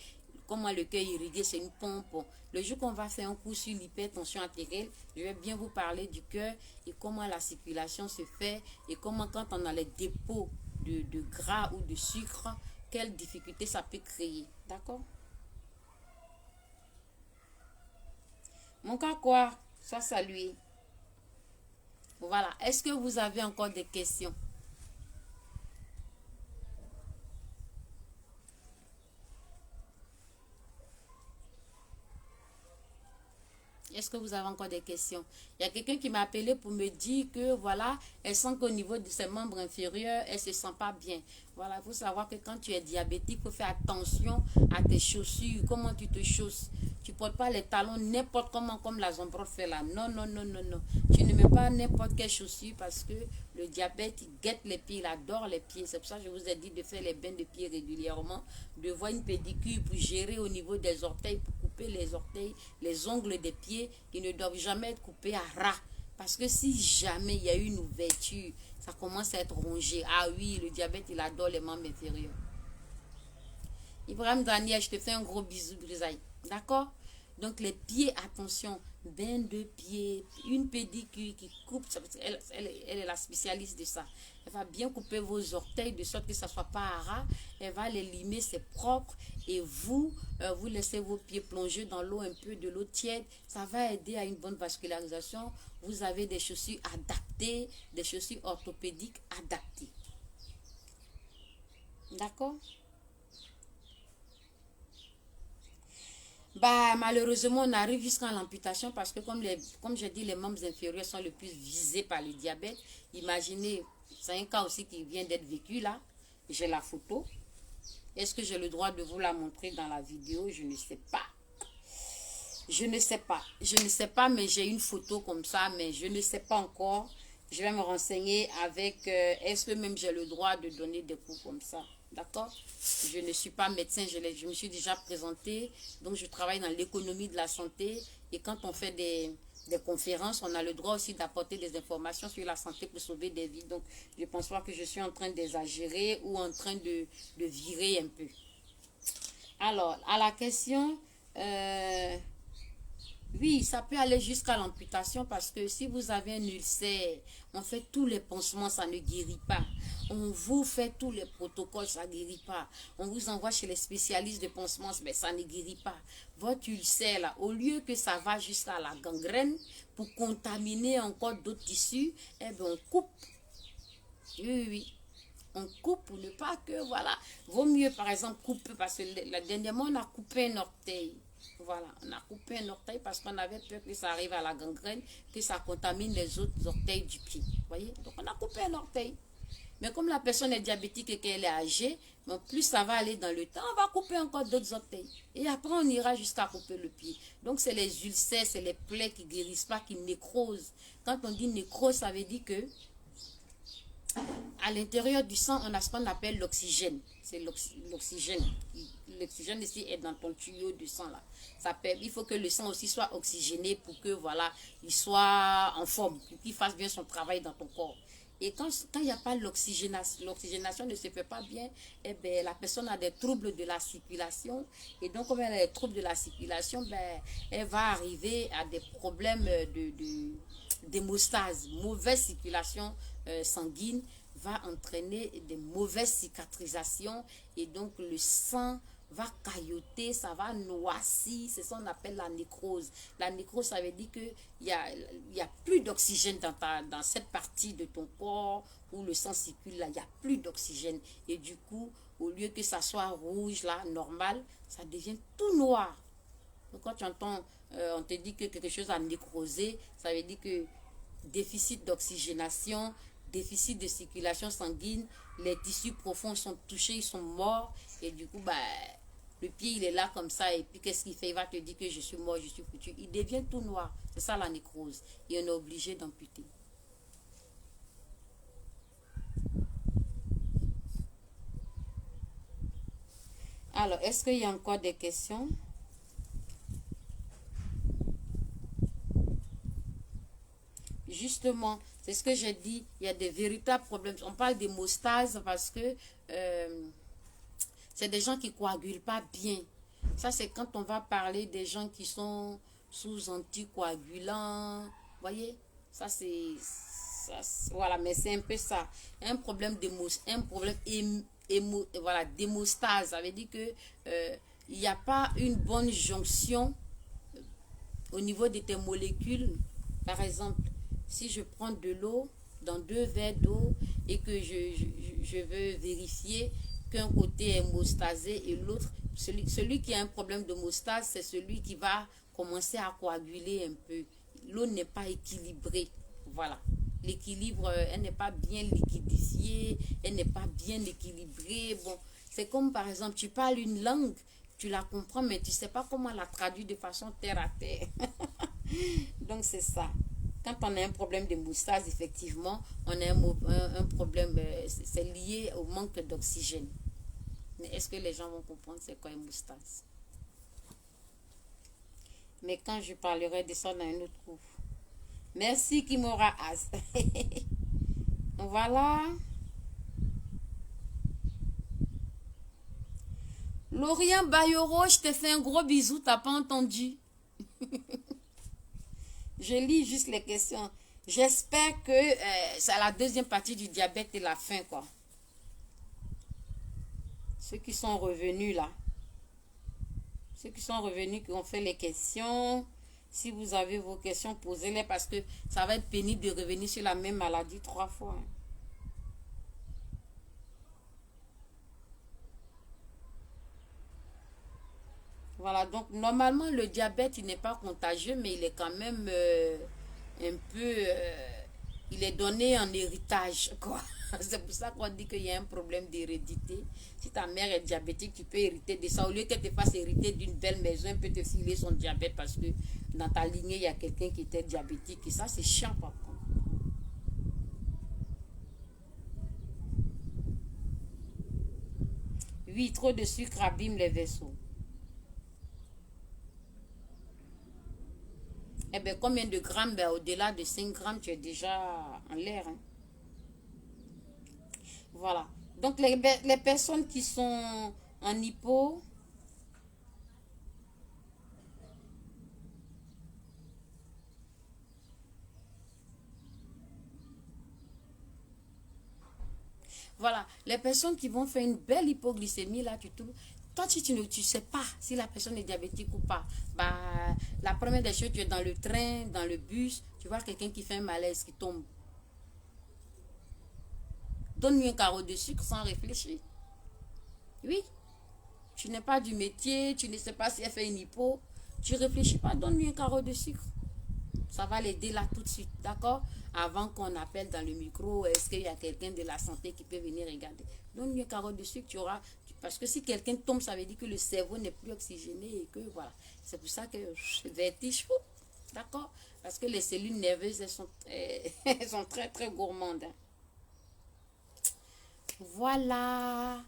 Comment le cœur irrigué, c'est une pompe. Le jour qu'on va faire un cours sur l'hypertension artérielle, je vais bien vous parler du cœur et comment la circulation se fait et comment quand on a les dépôts de gras ou de sucre, quelles difficultés ça peut créer. D'accord? Mon cas quoi? Sois salué. Voilà. Est-ce que vous avez encore des questions? Est-ce que vous avez encore des questions? Il y a quelqu'un qui m'a appelé pour me dire que voilà, elle sent qu'au niveau de ses membres inférieurs, elle ne se sent pas bien. Voilà, il faut savoir que quand tu es diabétique, il faut faire attention à tes chaussures, comment tu te chausses. Tu ne portes pas les talons n'importe comment comme la Zombrot fait là. Non, non, non, non, non. Tu ne mets pas n'importe quelle chaussure parce que le diabète, il guette les pieds, il adore les pieds. C'est pour ça que je vous ai dit de faire les bains de pieds régulièrement, de voir une pédicure pour gérer au niveau des orteils, pour couper les orteils, les ongles des pieds qui ne doivent jamais être coupés à ras. Parce que si jamais il y a une ouverture, ça commence à être rongé. Ah oui, le diabète, il adore les membres inférieurs. Ibrahim Daniel, je te fais un gros bisou, Brisaï. D'accord? Donc les pieds, attention, bain de pieds, une pédicure qui coupe, elle est la spécialiste de ça. Elle va bien couper vos orteils de sorte que ça ne soit pas à ras. Elle va les limer, c'est propre. Et vous, vous laissez vos pieds plonger dans l'eau, un peu de l'eau tiède. Ça va aider à une bonne vascularisation. Vous avez des chaussures adaptées, des chaussures orthopédiques adaptées. D'accord? Bah, malheureusement, on arrive jusqu'à l'amputation parce que, comme je dis, les membres inférieurs sont les plus visés par le diabète. Imaginez, c'est un cas aussi qui vient d'être vécu là. J'ai la photo. Est-ce que j'ai le droit de vous la montrer dans la vidéo? Je ne sais pas. Je ne sais pas. Je ne sais pas, mais j'ai une photo comme ça, mais je ne sais pas encore. Je vais me renseigner avec, est-ce que même j'ai le droit de donner des cours comme ça? D'accord? Je ne suis pas médecin, je me suis déjà présentée. Donc, je travaille dans l'économie de la santé. Et quand on fait des conférences, on a le droit aussi d'apporter des informations sur la santé pour sauver des vies. Donc, je ne pense pas que je suis en train d'exagérer ou en train de virer un peu. Alors, à la question... oui, ça peut aller jusqu'à l'amputation parce que si vous avez un ulcère, on fait tous les pansements, ça ne guérit pas. On vous fait tous les protocoles, ça ne guérit pas. On vous envoie chez les spécialistes de pansements, mais ça ne guérit pas. Votre ulcère, là, au lieu que ça va jusqu'à la gangrène pour contaminer encore d'autres tissus, eh bien, on coupe. Oui. On coupe pour ne pas que, voilà. Vaut mieux, par exemple, couper parce que dernièrement, on a coupé un orteil. Voilà, on a coupé un orteil parce qu'on avait peur que ça arrive à la gangrène, que ça contamine les autres orteils du pied. Voyez? Donc, on a coupé un orteil. Mais comme la personne est diabétique et qu'elle est âgée, bon, plus ça va aller dans le temps, on va couper encore d'autres orteils. Et après, on ira jusqu'à couper le pied. Donc, c'est les ulcères, c'est les plaies qui ne guérissent pas, qui nécrosent. Quand on dit nécrose, ça veut dire que à l'intérieur du sang, on a ce qu'on appelle l'oxygène. c'est l'oxygène. L'oxygène ici est dans ton tuyau de sang là. Il faut que le sang aussi soit oxygéné pour que voilà, il soit en forme, pour qu'il fasse bien son travail dans ton corps. Et quand il n'y a pas l'oxygénation ne se fait pas bien, eh ben, la personne a des troubles de la circulation. Et donc, comme elle a des troubles de la circulation, ben, elle va arriver à des problèmes d'hémostase. Mauvaise circulation sanguine va entraîner des mauvaises cicatrisations. Et donc, le sang va cailloter, ça va noircir, c'est ça qu'on appelle la nécrose. La nécrose, ça veut dire qu'il y a plus d'oxygène dans cette partie de ton corps où le sang circule, là, il n'y a plus d'oxygène. Et du coup, au lieu que ça soit rouge, là, normal, ça devient tout noir. Donc quand tu entends, on te dit que quelque chose a nécrosé, ça veut dire que déficit d'oxygénation, déficit de circulation sanguine, les tissus profonds sont touchés, ils sont morts, et du coup, bah, le pied, il est là comme ça, et puis qu'est-ce qu'il fait? Il va te dire que je suis mort, je suis foutu. Il devient tout noir. C'est ça la nécrose. Et on est obligé d'amputer. Alors, est-ce qu'il y a encore des questions? Justement, c'est ce que j'ai dit, il y a des véritables problèmes. On parle d'hémostase parce que c'est des gens qui ne coagulent pas bien. Ça, c'est quand on va parler des gens qui sont sous anticoagulants. Vous voyez? Ça, c'est... Voilà, mais c'est un peu ça. Un problème voilà, d'hémostase. Ça veut dire que il n'y a pas une bonne jonction au niveau de tes molécules. Par exemple, si je prends de l'eau dans 2 verres d'eau et que je veux vérifier qu'un côté est hémostasé et l'autre, celui qui a un problème d'hémostase, c'est celui qui va commencer à coaguler un peu. L'eau n'est pas équilibrée. Voilà. L'équilibre, elle n'est pas bien liquidifiée, elle n'est pas bien équilibrée. Bon, c'est comme par exemple, tu parles une langue, tu la comprends, mais tu ne sais pas comment la traduire de façon terre à terre. Donc, c'est ça. Quand on a un problème de moustache, effectivement, on a un problème, c'est lié au manque d'oxygène. Mais est-ce que les gens vont comprendre c'est quoi une moustache? Mais quand je parlerai de ça dans un autre cours. Merci Kimora As. Voilà. Lorient Bayoro, je te fais un gros bisou, t'as pas entendu? Je lis juste les questions. J'espère que c'est la deuxième partie du diabète et la faim, quoi. Ceux qui sont revenus là. Ceux qui sont revenus, qui ont fait les questions. Si vous avez vos questions, posez-les parce que ça va être pénible de revenir sur la même maladie 3 fois. Voilà, donc normalement le diabète il n'est pas contagieux, mais il est quand même un peu, il est donné en héritage, quoi. C'est pour ça qu'on dit qu'il y a un problème d'hérédité. Si ta mère est diabétique, tu peux hériter de ça. Au lieu qu'elle te fasse hériter d'une belle maison, elle peut te filer son diabète parce que dans ta lignée, il y a quelqu'un qui était diabétique. Et ça, c'est chiant par contre. Oui, trop de sucre abîme les vaisseaux. Eh bien, combien de grammes? Ben, au-delà de 5 grammes, tu es déjà en l'air. Hein. Voilà. Donc, les personnes qui sont en hypo, voilà, les personnes qui vont faire une belle hypoglycémie, là, toi, si tu sais pas si la personne est diabétique ou pas, bah, la première des choses, tu es dans le train, dans le bus, tu vois quelqu'un qui fait un malaise, qui tombe. Donne-lui un carreau de sucre sans réfléchir. Oui, tu n'es pas du métier, tu ne sais pas si elle fait une hypo, tu réfléchis pas, donne-lui un carreau de sucre. Ça va l'aider là tout de suite, d'accord? Avant qu'on appelle dans le micro, est-ce qu'il y a quelqu'un de la santé qui peut venir regarder? Donne-lui un carreau de sucre, tu auras... Parce que si quelqu'un tombe, ça veut dire que le cerveau n'est plus oxygéné et que voilà. C'est pour ça que vertige, d'accord? Parce que les cellules nerveuses, elles sont très très gourmandes. Hein. Voilà.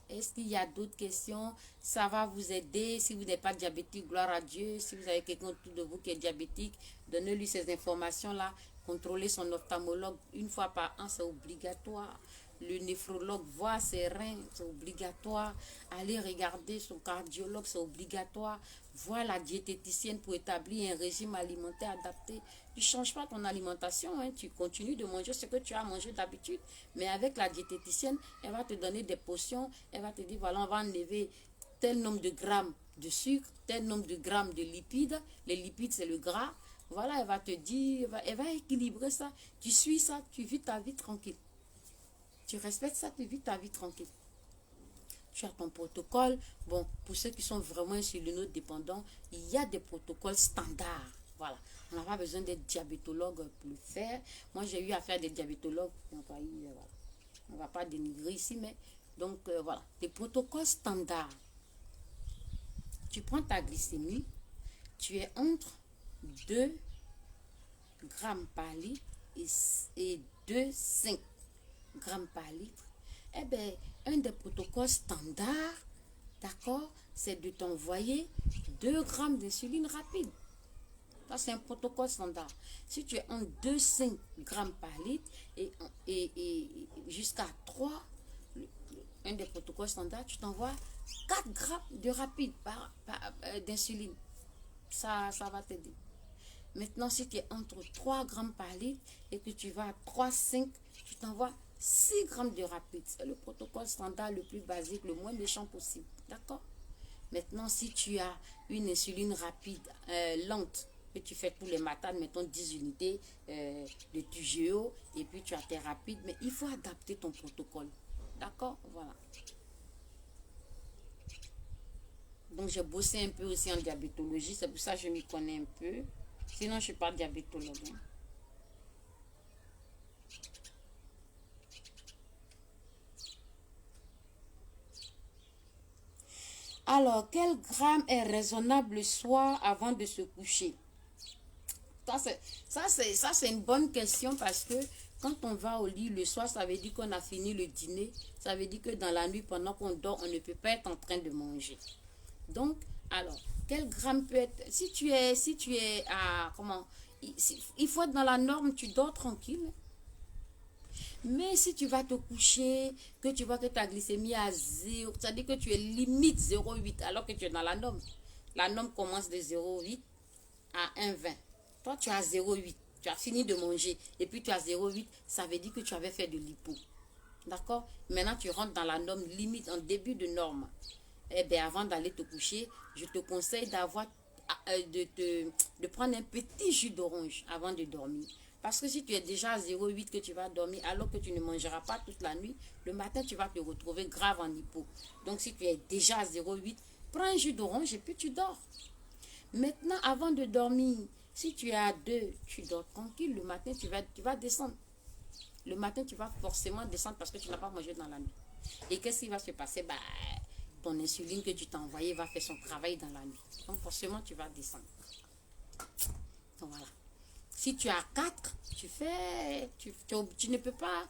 Est-ce qu'il y a d'autres questions? Ça va vous aider. Si vous n'êtes pas diabétique, gloire à Dieu. Si vous avez quelqu'un autour de vous qui est diabétique, donnez-lui ces informations-là. Contrôlez son ophtalmologue une fois par an, c'est obligatoire. Le néphrologue voit ses reins, c'est obligatoire. Aller regarder son cardiologue, c'est obligatoire. Voir la diététicienne pour établir un régime alimentaire adapté. Tu ne changes pas ton alimentation, hein. Tu continues de manger ce que tu as mangé d'habitude. Mais avec la diététicienne, elle va te donner des potions. Elle va te dire, voilà, on va enlever tel nombre de grammes de sucre, tel nombre de grammes de lipides. Les lipides, c'est le gras. Voilà, elle va te dire, elle va équilibrer ça. Tu suis ça, tu vis ta vie tranquille. Tu respectes ça, tu vis ta vie tranquille. Tu as ton protocole. Bon, pour ceux qui sont vraiment insulinodépendants, il y a des protocoles standards. Voilà. On n'a pas besoin d'être diabétologue pour le faire. Moi, j'ai eu à faire des diabétologues. Voilà. On ne va pas dénigrer ici, mais donc voilà. Des protocoles standards. Tu prends ta glycémie. Tu es entre 2 grammes par litre et 2,5 grammes par litre. Eh bien, un des protocoles standards, d'accord, c'est de t'envoyer 2 grammes d'insuline rapide. Ça, c'est un protocole standard. Si tu es en 2,5 grammes par litre et jusqu'à 3, un des protocoles standards, tu t'envoies 4 grammes de rapide d'insuline. Ça va t'aider. Maintenant, si tu es entre 3 grammes par litre et que tu vas à 3,5, tu t'envoies 6 grammes de rapide. C'est le protocole standard le plus basique, le moins méchant possible. D'accord? Maintenant, si tu as une insuline rapide, lente, que tu fais tous les matins, mettons 10 unités de TUGEO, et puis tu as tes rapides, mais il faut adapter ton protocole. D'accord? Voilà. Donc, j'ai bossé un peu aussi en diabétologie, c'est pour ça que je m'y connais un peu. Sinon, je ne suis pas diabétologue. Hein. Alors, quel gramme est raisonnable le soir avant de se coucher? Ça, c'est une bonne question parce que quand on va au lit le soir, ça veut dire qu'on a fini le dîner. Ça veut dire que dans la nuit, pendant qu'on dort, on ne peut pas être en train de manger. Donc, alors, quel gramme peut être... Si tu es à... Comment? Il faut être dans la norme, tu dors tranquille. Mais si tu vas te coucher, que tu vois que ta glycémie est à 0, ça veut dire que tu es limite 0,8 alors que tu es dans la norme. La norme commence de 0,8 à 1,20. Toi, tu as 0,8. Tu as fini de manger et puis tu as 0,8. Ça veut dire que tu avais fait de l'hypo. D'accord? Maintenant, tu rentres dans la norme limite, en début de norme. Eh bien, avant d'aller te coucher, je te conseille de prendre un petit jus d'orange avant de dormir. Parce que si tu es déjà à 0,8 que tu vas dormir alors que tu ne mangeras pas toute la nuit, le matin tu vas te retrouver grave en hypo. Donc si tu es déjà à 0,8, prends un jus d'orange et puis tu dors. Maintenant, avant de dormir, si tu es à 2, tu dors tranquille. Le matin, tu vas descendre. Le matin, tu vas forcément descendre parce que tu n'as pas mangé dans la nuit. Et qu'est-ce qui va se passer? Ton insuline que tu t'as envoyée va faire son travail dans la nuit. Donc forcément, tu vas descendre. Donc voilà. Si tu as 4, tu ne peux pas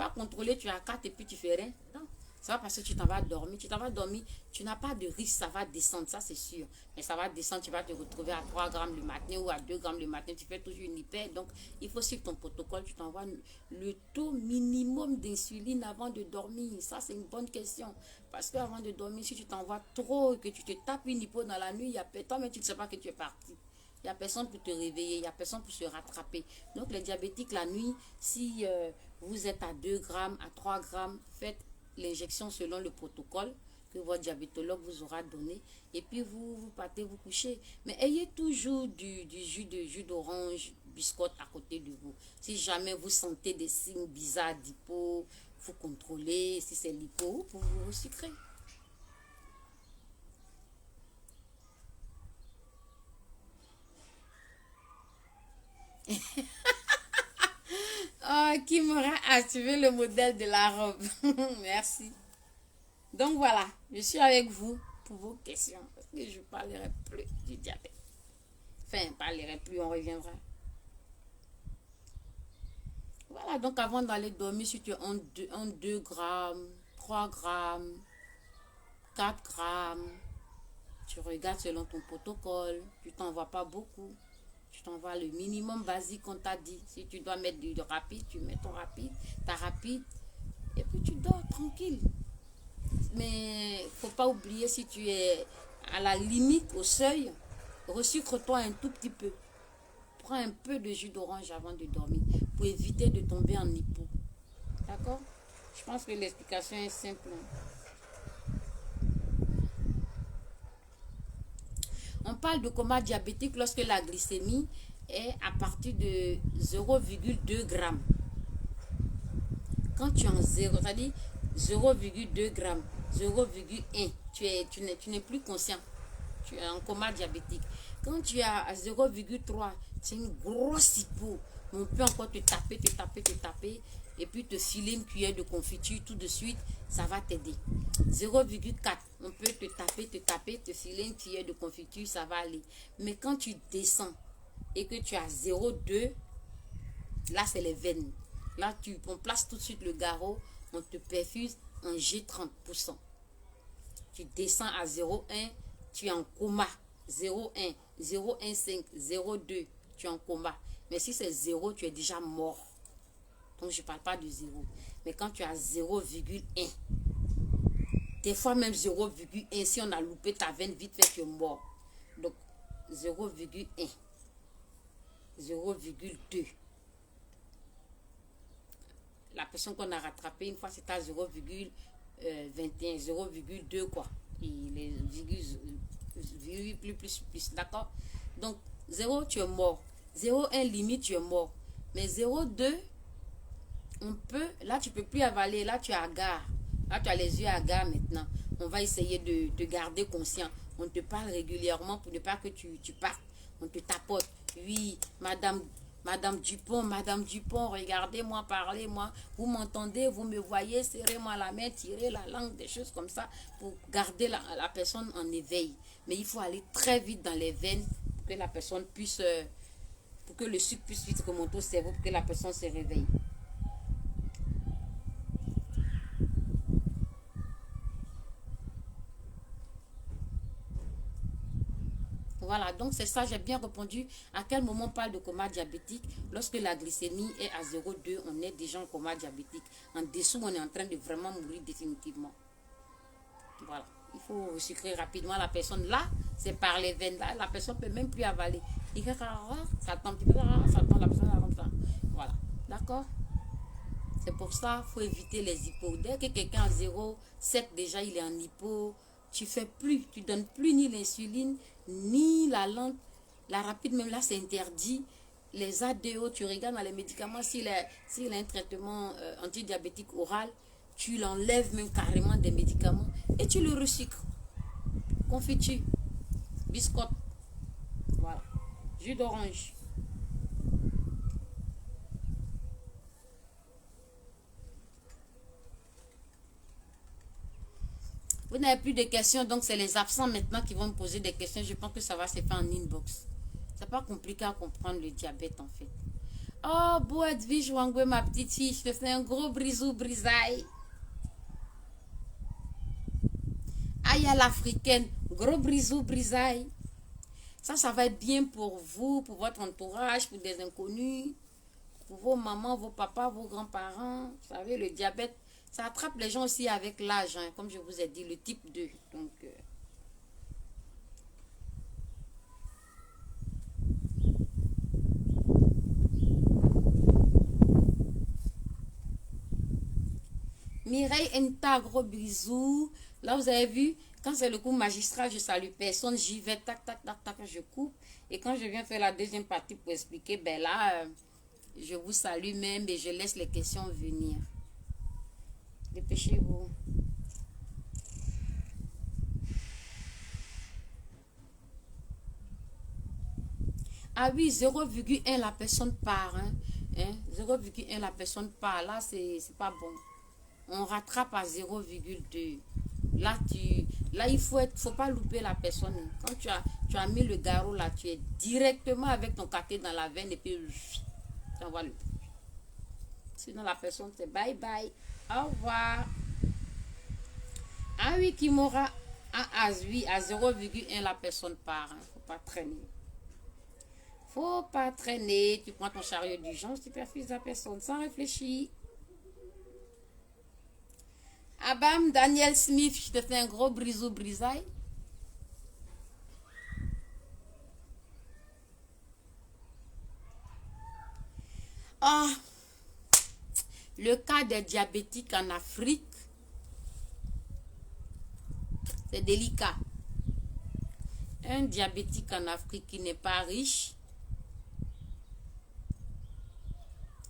contrôler, tu as 4 et puis tu fais rien. Non. Ça va parce que tu t'en vas dormir. Tu t'en vas dormir, tu n'as pas de risque, ça va descendre, ça c'est sûr. Mais ça va descendre, tu vas te retrouver à 3 grammes le matin ou à 2 grammes le matin. Tu fais toujours une hyper. Donc, il faut suivre ton protocole. Tu t'envoies le taux minimum d'insuline avant de dormir. Ça, c'est une bonne question. Parce qu'avant de dormir, si tu t'envoies trop et que tu te tapes une hypo dans la nuit, il y a toi, mais tu ne sais pas que tu es parti. Il n'y a personne pour te réveiller, il n'y a personne pour se rattraper. Donc, les diabétiques, la nuit, si vous êtes à 2 grammes, à 3 grammes, faites l'injection selon le protocole que votre diabétologue vous aura donné. Et puis, vous partez vous coucher. Mais ayez toujours du jus d'orange, biscotte à côté de vous. Si jamais vous sentez des signes bizarres d'hypo, vous contrôlez. Si c'est l'hypo, vous vous sucrez. Oh, qui m'aura activé le modèle de la robe. Merci. Donc voilà, je suis avec vous pour vos questions. Parce que je ne parlerai plus du diabète. Enfin, je ne parlerai plus, on reviendra. Voilà, donc avant d'aller dormir, si tu es en 2 grammes, 3 grammes, 4 grammes. Tu regardes selon ton protocole. Tu t'envoies pas beaucoup. Tu t'envoies le minimum basique qu'on t'a dit. Si tu dois mettre du rapide, tu mets ton rapide, ta rapide. Et puis tu dors tranquille. Mais faut pas oublier, si tu es à la limite, au seuil, resucre-toi un tout petit peu. Prends un peu de jus d'orange avant de dormir pour éviter de tomber en hypo. D'accord? Je pense que l'explication est simple. On parle de coma diabétique lorsque la glycémie est à partir de 0,2 g. Quand tu es en 0, c'est-à-dire 0,2 g, 0,1, tu n'es plus conscient. Tu es en coma diabétique. Quand tu es à 0,3, c'est une grosse hypo. On peut encore te taper, et puis te filer une cuillère de confiture tout de suite, ça va t'aider. 0,4, on peut te taper, te filer une cuillère de confiture, ça va aller. Mais quand tu descends et que tu as 0,2, là c'est les veines. Là on place tout de suite le garrot, on te perfuse en G30%. Tu descends à 0,1, tu es en coma. 0,1, 0,15, 0,2, tu es en coma. Mais si c'est 0, tu es déjà mort. Donc je ne parle pas de 0. Mais quand tu as 0,1, des fois même 0,1, si on a loupé ta veine, vite fait, tu es mort. Donc 0,1, 0,2. La personne qu'on a rattrapée, une fois c'est à 0,21, 0,2 quoi. Et les virgules plus, d'accord? Donc 0, tu es mort. 0,1 limite, tu es mort. Mais 0,2, on peut, là tu peux plus avaler, là tu es hagard. Là tu as les yeux hagards maintenant. On va essayer de te garder conscient. On te parle régulièrement pour ne pas que tu partes. On te tapote. Oui, Madame Dupont, regardez-moi, parlez-moi. Vous m'entendez, vous me voyez, serrez-moi la main, tirez la langue, des choses comme ça pour garder la personne en éveil. Mais il faut aller très vite dans les veines pour que la personne puisse, pour que le sucre puisse vite remonter au cerveau, pour que la personne se réveille. Voilà, donc c'est ça, j'ai bien répondu. À quel moment on parle de coma diabétique? Lorsque la glycémie est à 0,2, on est déjà en coma diabétique. En dessous, on est en train de vraiment mourir définitivement. Voilà, il faut sucrer rapidement la personne. Là, c'est par les veines. Là, la personne ne peut même plus avaler. Ça tombe, la personne comme ça. Voilà, d'accord? C'est pour ça qu'il faut éviter les hypos. Dès que quelqu'un a 0,7, déjà il est en hypo, tu fais plus, tu donnes plus ni l'insuline, ni la lente, la rapide, même là c'est interdit. Les ADO, tu regardes dans les médicaments, s'il a un traitement antidiabétique oral, tu l'enlèves même carrément des médicaments et tu le recycles. Confiture, biscotte, voilà, jus d'orange. Vous n'avez plus de questions, donc c'est les absents maintenant qui vont me poser des questions. Je pense que ça va se faire en inbox. C'est pas compliqué à comprendre le diabète en fait. Oh, Boadvige Wangwe, ma petite fille, je te fais un gros brisou brisaille. Aïe à l'africaine, gros brisou brisaille. Ça va être bien pour vous, pour votre entourage, pour des inconnus, pour vos mamans, vos papas, vos grands-parents. Vous savez, le diabète, ça attrape les gens aussi avec l'âge, hein, comme je vous ai dit, le type 2. Donc, Mireille Enta, gros bisous. Là, vous avez vu, quand c'est le coup magistral, je salue personne, j'y vais, tac, tac, tac, tac, je coupe. Et quand je viens faire la deuxième partie pour expliquer, ben là, je vous salue même et je laisse les questions venir. Dépêchez-vous. Ah oui, 0,1 la personne part. Hein? 0,1 la personne part. Là, c'est pas bon. On rattrape à 0,2. Là, il faut pas louper la personne. Quand tu as mis le garrot là, tu es directement avec ton caté dans la veine et puis tu envoies le. Sinon, la personne, c'est bye bye. Au revoir. Ah oui, Kimora. oui, à 0,1 la personne part. Hein. Faut pas traîner. Faut pas traîner. Tu prends ton chariot d'urgence, tu perfuses la personne sans réfléchir. Ah bam, Daniel Smith, je te fais un gros brisou brisaille. Ah, le cas des diabétiques en Afrique, c'est délicat. Un diabétique en Afrique qui n'est pas riche,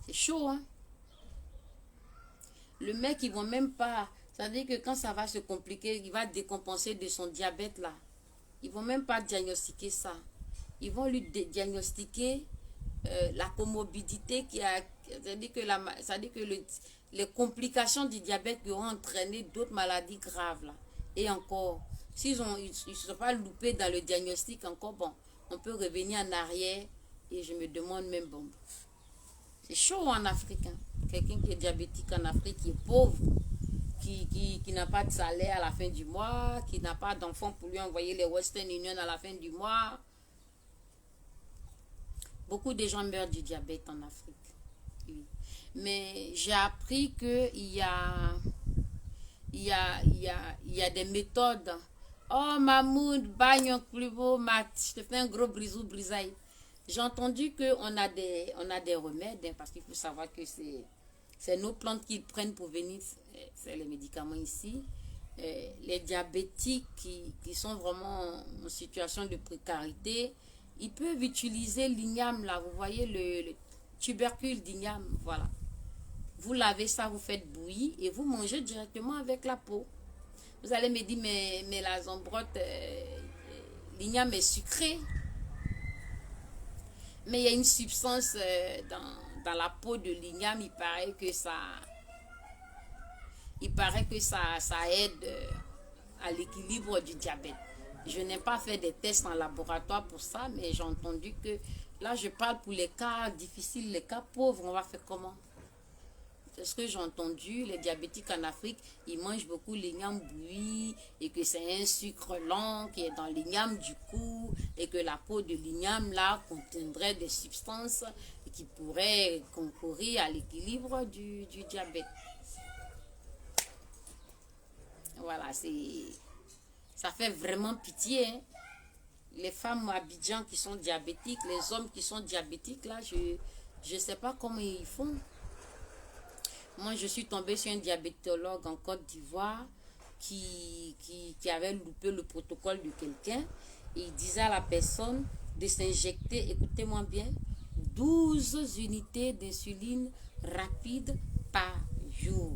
c'est chaud, hein. Le mec, ils vont même pas... Ça veut dire que quand ça va se compliquer, il va décompenser de son diabète là. Ils vont même pas diagnostiquer ça. Ils vont lui diagnostiquer la comorbidité qui a... C'est-à-dire que les complications du diabète qui auront entraîné d'autres maladies graves là. Et encore, s'ils ne sont pas loupés dans le diagnostic, encore bon, on peut revenir en arrière et je me demande même, bon, c'est chaud en Afrique. Hein. Quelqu'un qui est diabétique en Afrique, qui est pauvre, qui n'a pas de salaire à la fin du mois, qui n'a pas d'enfant pour lui envoyer les Western Union à la fin du mois. Beaucoup de gens meurent du diabète en Afrique. Oui. Mais j'ai appris qu'il y a des méthodes. Oh, Mahmoud, bagne plus beau, Mat. Je te fais un gros brisou, brisaille. J'ai entendu qu'on a des remèdes, hein, parce qu'il faut savoir que c'est nos plantes qu'ils prennent pour venir, c'est les médicaments ici. Les diabétiques qui sont vraiment en situation de précarité, ils peuvent utiliser l'igname là. Vous voyez le tubercule d'igname, voilà. Vous lavez ça, vous faites bouillir et vous mangez directement avec la peau. Vous allez me dire, mais la zombrotte, l'igname est sucré. Mais il y a une substance dans la peau de l'igname, il paraît que ça aide à l'équilibre du diabète. Je n'ai pas fait des tests en laboratoire pour ça, mais j'ai entendu que là, je parle pour les cas difficiles, les cas pauvres, on va faire comment? C'est ce que j'ai entendu, les diabétiques en Afrique, ils mangent beaucoup l'igname bouilli et que c'est un sucre lent qui est dans l'igname du coup et que la peau de l'igname là contiendrait des substances qui pourraient concourir à l'équilibre du diabète. Voilà, ça fait vraiment pitié. Hein. Les femmes à Abidjan qui sont diabétiques, les hommes qui sont diabétiques là, je ne sais pas comment ils font. Moi, je suis tombée sur un diabétologue en Côte d'Ivoire qui avait loupé le protocole de quelqu'un. Il disait à la personne de s'injecter, écoutez-moi bien, 12 unités d'insuline rapide par jour.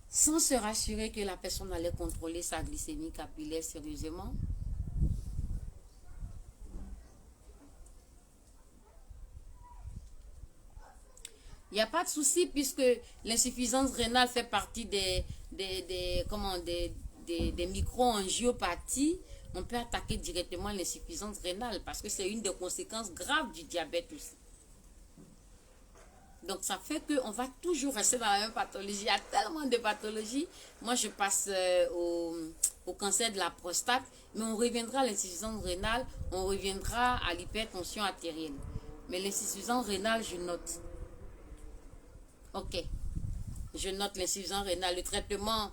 Sans se rassurer que la personne allait contrôler sa glycémie capillaire sérieusement. Il n'y a pas de souci puisque l'insuffisance rénale fait partie des micro-angiopathies. On peut attaquer directement l'insuffisance rénale parce que c'est une des conséquences graves du diabète aussi. Donc ça fait qu'on va toujours rester dans la même pathologie. Il y a tellement de pathologies. Moi je passe au cancer de la prostate, mais on reviendra à l'insuffisance rénale, on reviendra à l'hypertension artérielle. Mais l'insuffisance rénale, je note. Ok, je note l'insuffisance rénale. Le traitement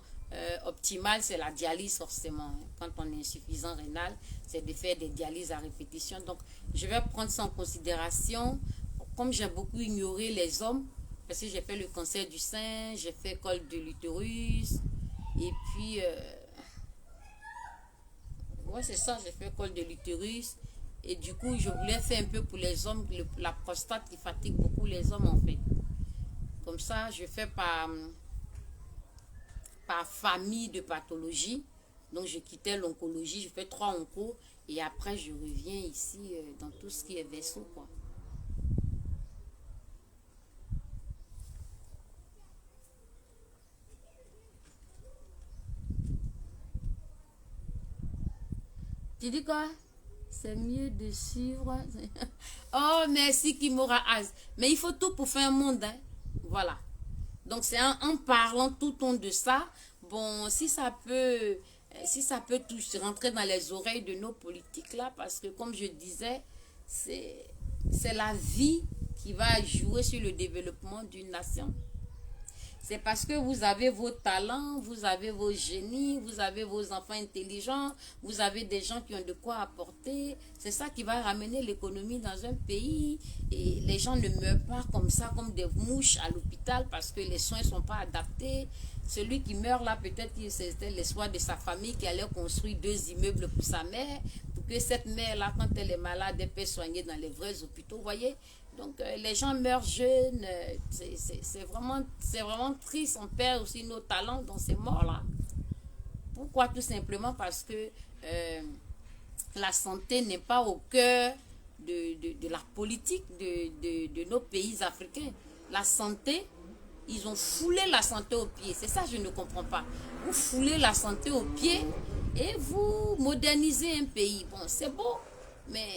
optimal, c'est la dialyse forcément. Quand on est insuffisant rénal, c'est de faire des dialyses à répétition. Donc, je vais prendre ça en considération. Comme j'ai beaucoup ignoré les hommes, parce que j'ai fait le cancer du sein, j'ai fait col de l'utérus, et puis, ouais, c'est ça, j'ai fait col de l'utérus. Et du coup, je voulais faire un peu pour les hommes, la prostate qui fatigue beaucoup les hommes en fait. Comme ça, je fais par famille de pathologie. Donc, je quittais l'oncologie, je fais 3 oncos. Et après, je reviens ici dans tout ce qui est vaisseau, quoi. Tu dis quoi? C'est mieux de suivre. Oh, merci Kimura Az. Mais il faut tout pour faire un monde, hein. Voilà. Donc, c'est en parlant tout au long de ça, bon, si ça peut tout rentrer dans les oreilles de nos politiques là, parce que comme je disais, c'est la vie qui va jouer sur le développement d'une nation. C'est parce que vous avez vos talents, vous avez vos génies, vous avez vos enfants intelligents, vous avez des gens qui ont de quoi apporter. C'est ça qui va ramener l'économie dans un pays. Et les gens ne meurent pas comme ça, comme des mouches à l'hôpital parce que les soins ne sont pas adaptés. Celui qui meurt là, peut-être que c'était l'espoir de sa famille qui allait construire 2 immeubles pour sa mère, pour que cette mère-là, quand elle est malade, elle peut soigner dans les vrais hôpitaux, vous voyez. Donc, les gens meurent jeunes. C'est vraiment triste. On perd aussi nos talents dans ces morts-là. Pourquoi? Tout simplement parce que la santé n'est pas au cœur de la politique de nos pays africains. La santé, ils ont foulé la santé aux pieds. C'est ça que je ne comprends pas. Vous foulez la santé aux pieds et vous modernisez un pays. Bon, c'est beau, mais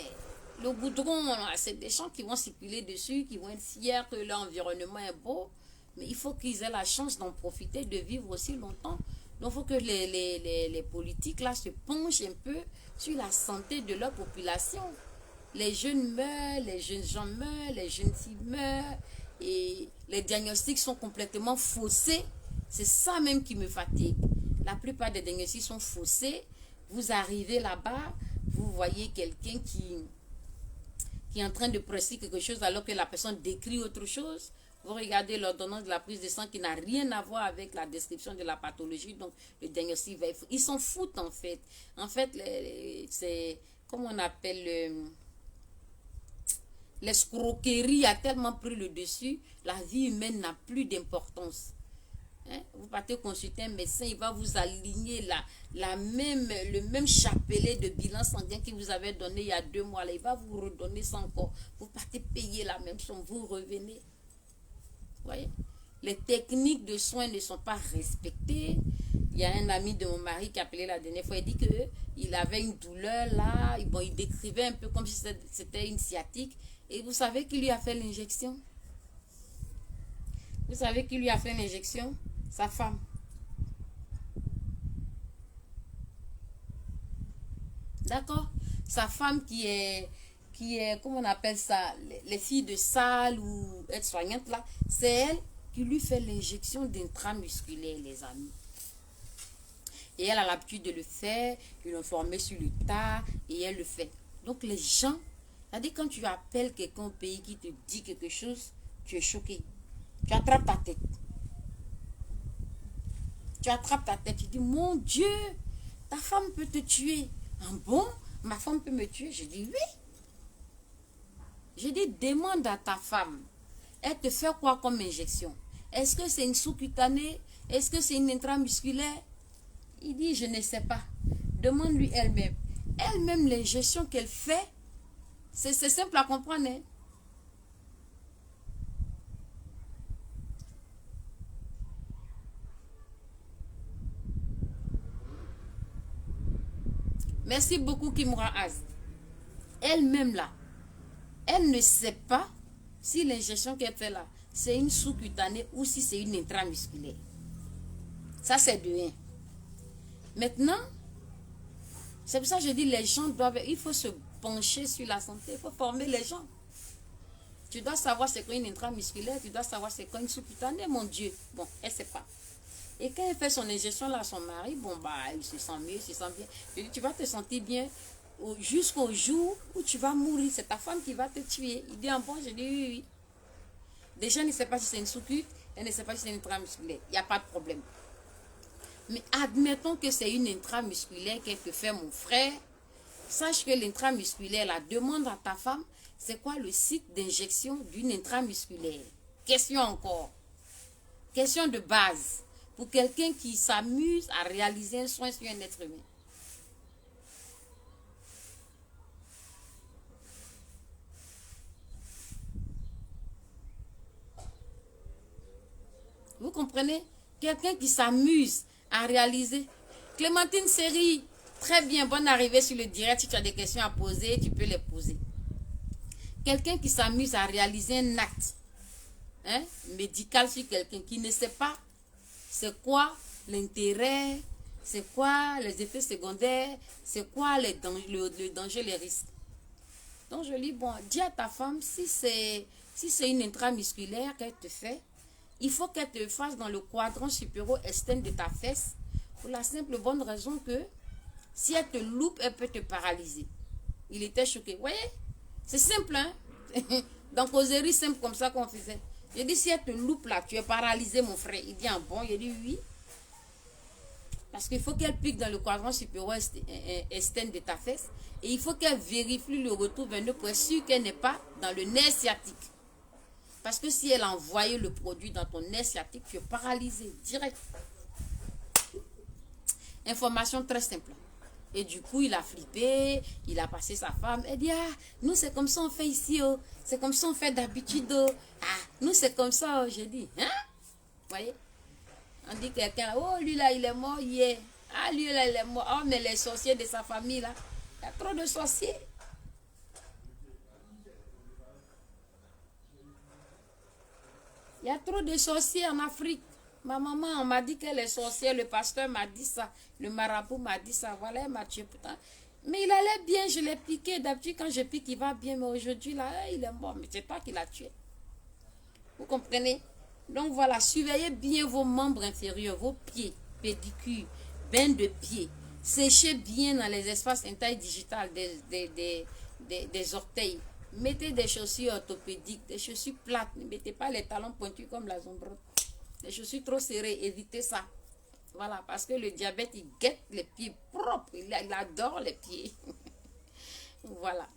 le goudron, c'est des gens qui vont circuler dessus, qui vont être fiers que l'environnement est beau, mais il faut qu'ils aient la chance d'en profiter, de vivre aussi longtemps. Donc, il faut que les politiques là se penchent un peu sur la santé de leur population. Les jeunes meurent, les jeunes gens meurent, les jeunes filles meurent, et les diagnostics sont complètement faussés. C'est ça même qui me fatigue. La plupart des diagnostics sont faussés. Vous arrivez là-bas, vous voyez quelqu'un qui est en train de prescrire quelque chose alors que la personne décrit autre chose. Vous regardez l'ordonnance de la prise de sang qui n'a rien à voir avec la description de la pathologie. Donc, le diagnostic va être... Ils s'en foutent, en fait. En fait, c'est... Comment on appelle... L'escroquerie a tellement pris le dessus. La vie humaine n'a plus d'importance. Hein? Vous partez consulter un médecin, il va vous aligner le même chapelet de bilan sanguin qu'il vous avait donné il y a 2 mois. Là. Il va vous redonner ça encore. Vous partez payer la même somme, vous revenez. Vous voyez? Les techniques de soins ne sont pas respectées. Il y a un ami de mon mari qui a appelé la dernière fois. Il dit qu'il avait une douleur là. Bon, il décrivait un peu comme si c'était une sciatique. Et vous savez qui lui a fait l'injection? Vous savez qui lui a fait l'injection? Sa femme. D'accord? Sa femme qui est, comment on appelle ça, les filles de salle ou aides-soignantes là, c'est elle qui lui fait l'injection d'intramusculaire, les amis. Et elle a l'habitude de le faire, ils l'ont formé sur le tas et elle le fait. Donc les gens, c'est-à-dire quand tu appelles quelqu'un au pays qui te dit quelque chose, tu es choqué. Tu attrapes ta tête. Tu attrapes ta tête, tu dis, mon Dieu, ta femme peut te tuer. Ah bon? Ma femme peut me tuer? Je dis oui. Je dis, demande à ta femme, elle te fait quoi comme injection? Est-ce que c'est une sous-cutanée? Est-ce que c'est une intramusculaire? Il dit, je ne sais pas. Demande-lui elle-même. Elle-même, l'injection qu'elle fait, c'est simple à comprendre. Hein? Merci beaucoup, Kimura Az. Elle-même là, elle ne sait pas si l'injection qu'elle fait là, c'est une sous-cutanée ou si c'est une intramusculaire. Ça, c'est de 1. Maintenant, c'est pour ça que je dis les gens doivent... Il faut se pencher sur la santé, il faut former les gens. Tu dois savoir c'est quoi une intramusculaire, tu dois savoir c'est quoi une sous-cutanée, mon Dieu. Bon, elle ne sait pas. Et quand elle fait son injection là à son mari, bon, bah, il se sent mieux, il se sent bien. Je dis, tu vas te sentir bien jusqu'au jour où tu vas mourir. C'est ta femme qui va te tuer. Il dit, ah bon, je dis oui, oui. Déjà, elle ne sait pas si c'est une sous-cut, elle ne sait pas si c'est une intramusculaire. Il n'y a pas de problème. Mais admettons que c'est une intramusculaire qu'elle te fait, mon frère. Sache que l'intramusculaire, la demande à ta femme, c'est quoi le site d'injection d'une intramusculaire? Question encore. Question de base. Pour quelqu'un qui s'amuse à réaliser un soin sur un être humain. Vous comprenez? Quelqu'un qui s'amuse à réaliser. Clémentine Série, très bien, bonne arrivée sur le direct. Si tu as des questions à poser, tu peux les poser. Quelqu'un qui s'amuse à réaliser un acte. hein, médicale sur quelqu'un qui ne sait pas c'est quoi l'intérêt, c'est quoi les effets secondaires, c'est quoi le danger, les risques. Donc je dis, bon, dis à ta femme, si c'est une intramusculaire qu'elle te fait, il faut qu'elle te fasse dans le quadrant supério-externe de ta fesse, pour la simple bonne raison que si elle te loupe, elle peut te paralyser. Il était choqué. Vous voyez, c'est simple, hein? Dans causerie simple comme ça qu'on faisait. J'ai dit, si elle te loupe là, tu es paralysé, mon frère. Il dit, ah bon? Il dit, oui. Parce qu'il faut qu'elle pique dans le quadrant supérieur externe de ta fesse. Et il faut qu'elle vérifie le retour veineux pour être sûre qu'elle n'est pas dans le nerf sciatique. Parce que si elle a envoyé le produit dans ton nerf sciatique, tu es paralysé direct. Information très simple. Et du coup, il a flippé, il a passé sa femme. Elle dit, ah, nous c'est comme ça on fait ici, oh. C'est comme ça on fait d'habitude, oh. Ah, nous c'est comme ça, oh. J'ai dit, hein? Vous voyez? On dit quelqu'un, oh, lui là, il est mort hier. Ah, lui là, il est mort. Oh, mais les sorciers de sa famille là, il y a trop de sorciers. Il y a trop de sorciers en Afrique. Ma maman, on m'a dit qu'elle est sorcière, le pasteur m'a dit ça, le marabout m'a dit ça, voilà, elle m'a tué pourtant. Mais il allait bien, je l'ai piqué. D'habitude, quand je pique, il va bien, mais aujourd'hui, là, il est mort. Mais c'est toi qui l'as tué. Vous comprenez? Donc voilà, surveillez bien vos membres inférieurs, vos pieds, pédicures, bains de pieds. Séchez bien dans les espaces interdigitales des orteils. Mettez des chaussures orthopédiques, des chaussures plates. Ne mettez pas les talons pointus comme la zombrotte. Les chaussures trop serrées, évitez ça. Voilà, parce que le diabète, il guette les pieds propres. Il adore les pieds. Voilà.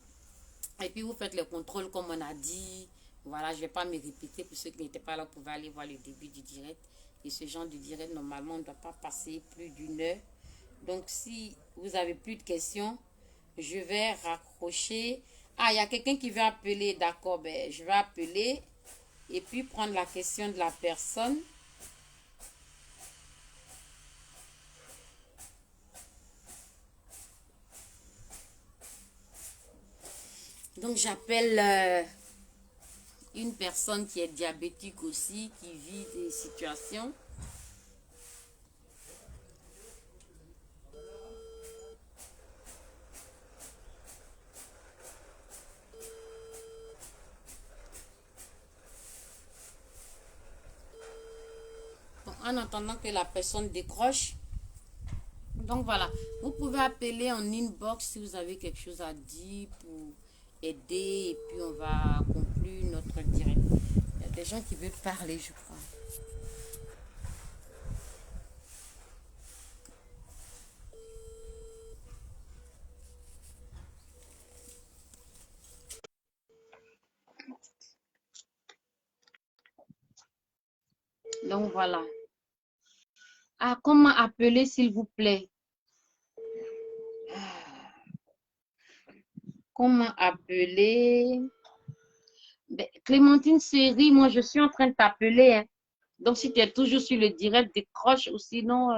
Et puis, vous faites le contrôle comme on a dit. Voilà, je ne vais pas me répéter. Pour ceux qui n'étaient pas là, vous pouvez aller voir le début du direct. Et ce genre de direct, normalement, on ne doit pas passer plus d'une heure. Donc, si vous n'avez plus de questions, je vais raccrocher. Ah, il y a quelqu'un qui veut appeler. D'accord, ben, je vais appeler. Et puis, prendre la question de la personne. Donc, j'appelle une personne qui est diabétique aussi, qui vit des situations. Bon, en attendant que la personne décroche. Donc, voilà. Vous pouvez appeler en inbox si vous avez quelque chose à dire pour aider. Et puis, on va conclure notre direct. Il y a des gens qui veulent parler, je crois. Donc, voilà. Ah, comment appeler, s'il vous plaît? Comment appeler? Ben, Clémentine Série, moi, je suis en train de t'appeler. Hein. Donc, si tu es toujours sur le direct, décroche ou sinon,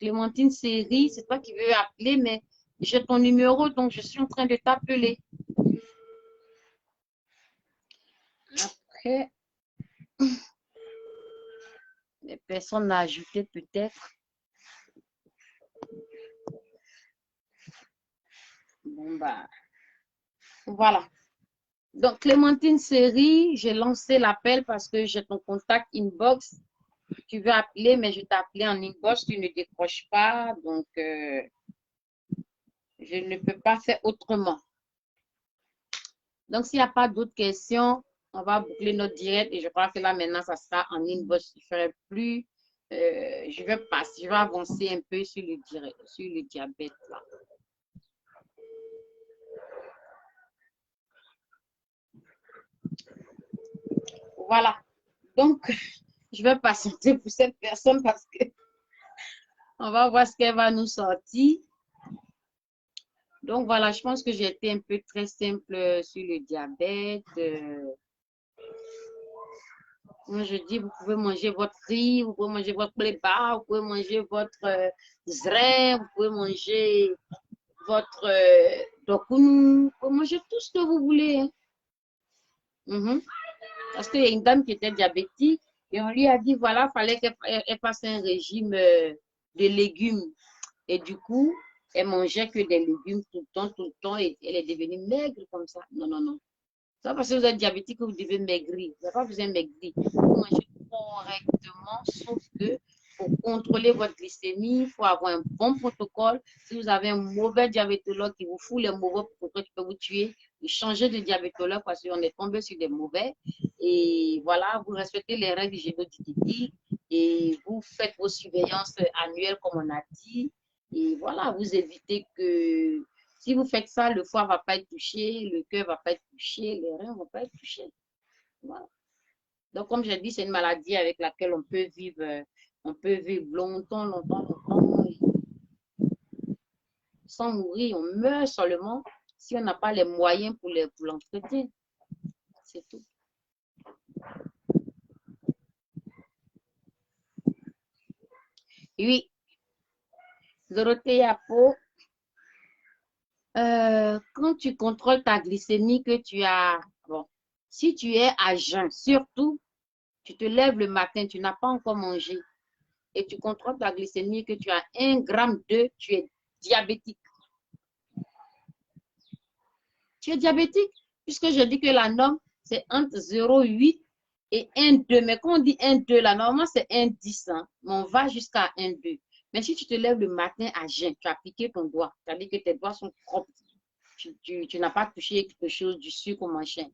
Clémentine Série, c'est toi qui veux appeler, mais j'ai ton numéro, donc je suis en train de t'appeler. Après, les personnes à ajouter peut-être. Bon, bah, voilà. Donc, Clémentine Série, j'ai lancé l'appel parce que j'ai ton contact inbox. Tu veux appeler, mais je t'ai appelé en inbox, tu ne décroches pas. Donc, je ne peux pas faire autrement. Donc, s'il n'y a pas d'autres questions, on va boucler notre direct. Et je crois que là, maintenant, ça sera en inbox. Je ne ferai plus. Je vais avancer un peu sur le direct, sur le diabète. Là. Voilà. Donc, je vais patienter pour cette personne parce que on va voir ce qu'elle va nous sortir. Donc, voilà, je pense que j'ai été un peu très simple sur le diabète. Moi, je dis, vous pouvez manger votre riz, vous pouvez manger votre pléba, vous pouvez manger votre zrin, vous pouvez manger votre dokunu, vous pouvez manger tout ce que vous voulez. Hein. Parce qu'il y a une dame qui était diabétique et on lui a dit, voilà, il fallait qu'elle fasse un régime de légumes. Et du coup, elle mangeait que des légumes tout le temps et elle est devenue maigre comme ça. Non, non, non. C'est pas parce que vous êtes diabétique que vous devez maigrir. Vous n'avez pas besoin de maigrir. Vous mangez correctement, sauf que pour contrôler votre glycémie, il faut avoir un bon protocole. Si vous avez un mauvais diabétologue qui vous fout les mauvais protocoles qui peut vous tuer, changez de diabétologue parce qu'on est tombé sur des mauvais. Et voilà, vous respectez les règles génodiététiques et vous faites vos surveillances annuelles comme on a dit. Et voilà, vous évitez que si vous faites ça, le foie ne va pas être touché, le cœur ne va pas être touché, les reins ne vont pas être touchés. Voilà. Donc, comme j'ai dit, c'est une maladie avec laquelle on peut vivre longtemps, longtemps, longtemps, sans mourir. On meurt seulement si on n'a pas les moyens pour l'entretien. C'est tout. Oui, Dorothée Apo, quand tu contrôles ta glycémie que tu as, bon, si tu es à jeun, surtout, tu te lèves le matin, tu n'as pas encore mangé et tu contrôles ta glycémie que tu as 1 gramme de, tu es diabétique. Tu es diabétique, puisque je dis que la norme, c'est entre 0,8 et 1,2. Mais quand on dit 1,2, là, normalement, c'est 1,10. Hein, mais on va jusqu'à 1,2. Mais si tu te lèves le matin à jeun, tu as piqué ton doigt, c'est-à-dire que tes doigts sont propres. Tu n'as pas touché quelque chose du sucre au machin.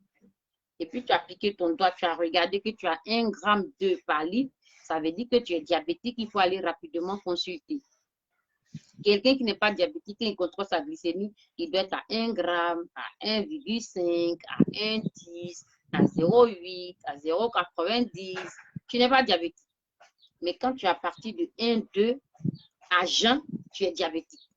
Et puis, tu as piqué ton doigt, tu as regardé que tu as 1 gramme de par litre. Ça veut dire que tu es diabétique, il faut aller rapidement consulter. Quelqu'un qui n'est pas diabétique, il contrôle sa glycémie, il doit être à 1 gramme, à 1,5, à 1,10, à 0,8, à 0,90. Tu n'es pas diabétique. Mais quand tu es à partir de 1,2 à jeun, tu es diabétique.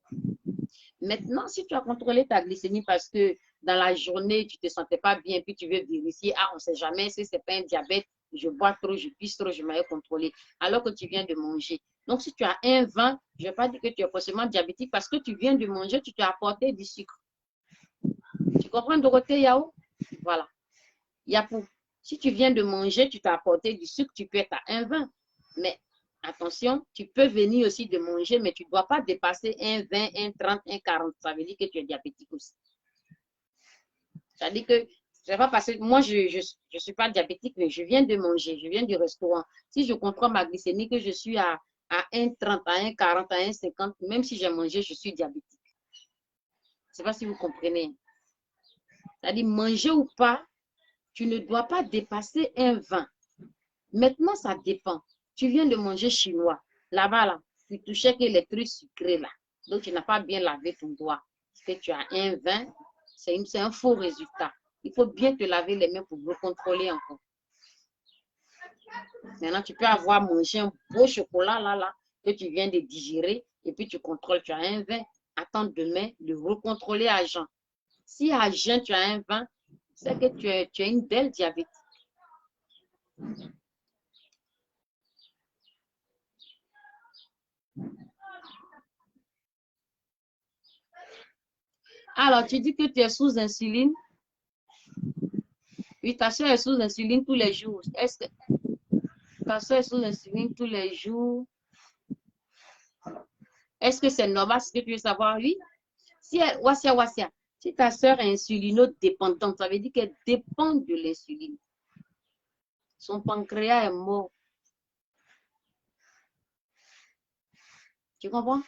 Maintenant, si tu as contrôlé ta glycémie parce que dans la journée, tu ne te sentais pas bien, puis tu veux vérifier, on ne sait jamais si ce n'est pas un diabète, je bois trop, je pisse trop, je m'avais contrôlé, alors que tu viens de manger. Donc, si tu as un vin, je ne vais pas dire que tu es forcément diabétique parce que tu viens de manger, tu t'es apporté du sucre. Tu comprends, Dorothée Yao? Voilà. Yapou, si tu viens de manger, tu t'as apporté du sucre, tu peux être à un vin. Mais attention, tu peux venir aussi de manger, mais tu ne dois pas dépasser 1,20, 1,30, 1,40. Ça veut dire que tu es diabétique aussi. Ça veut dire que c'est pas parce que moi, je suis pas diabétique, mais je viens de manger, je viens du restaurant. Si je contrôle ma glycémie, que je suis à 1,30, à 1,40, à 1,50, même si j'ai mangé, je suis diabétique. Je ne sais pas si vous comprenez. C'est-à-dire, manger ou pas, tu ne dois pas dépasser 1,20. Maintenant, ça dépend. Tu viens de manger chinois. Là-bas, là, tu touchais que les trucs sucrés, là. Donc, tu n'as pas bien lavé ton doigt. Parce que tu as 1,20, c'est un faux résultat. Il faut bien te laver les mains pour le contrôler encore. Maintenant, tu peux avoir mangé un beau chocolat, là, que tu viens de digérer, et puis tu contrôles, tu as 1,20. Attends demain de recontrôler à jeun. Si à jeun, tu as 1,20, c'est que tu as une belle diabète. Alors, tu dis que tu es sous insuline. Oui, ta soeur est sous insuline tous les jours. Est-ce que ta soeur est sous insuline tous les jours? Est-ce que c'est normal ce que tu veux savoir? Oui. Si elle, Wassia, si ta soeur est insulinodépendante, ça veut dire qu'elle dépend de l'insuline. Son pancréas est mort. Tu comprends?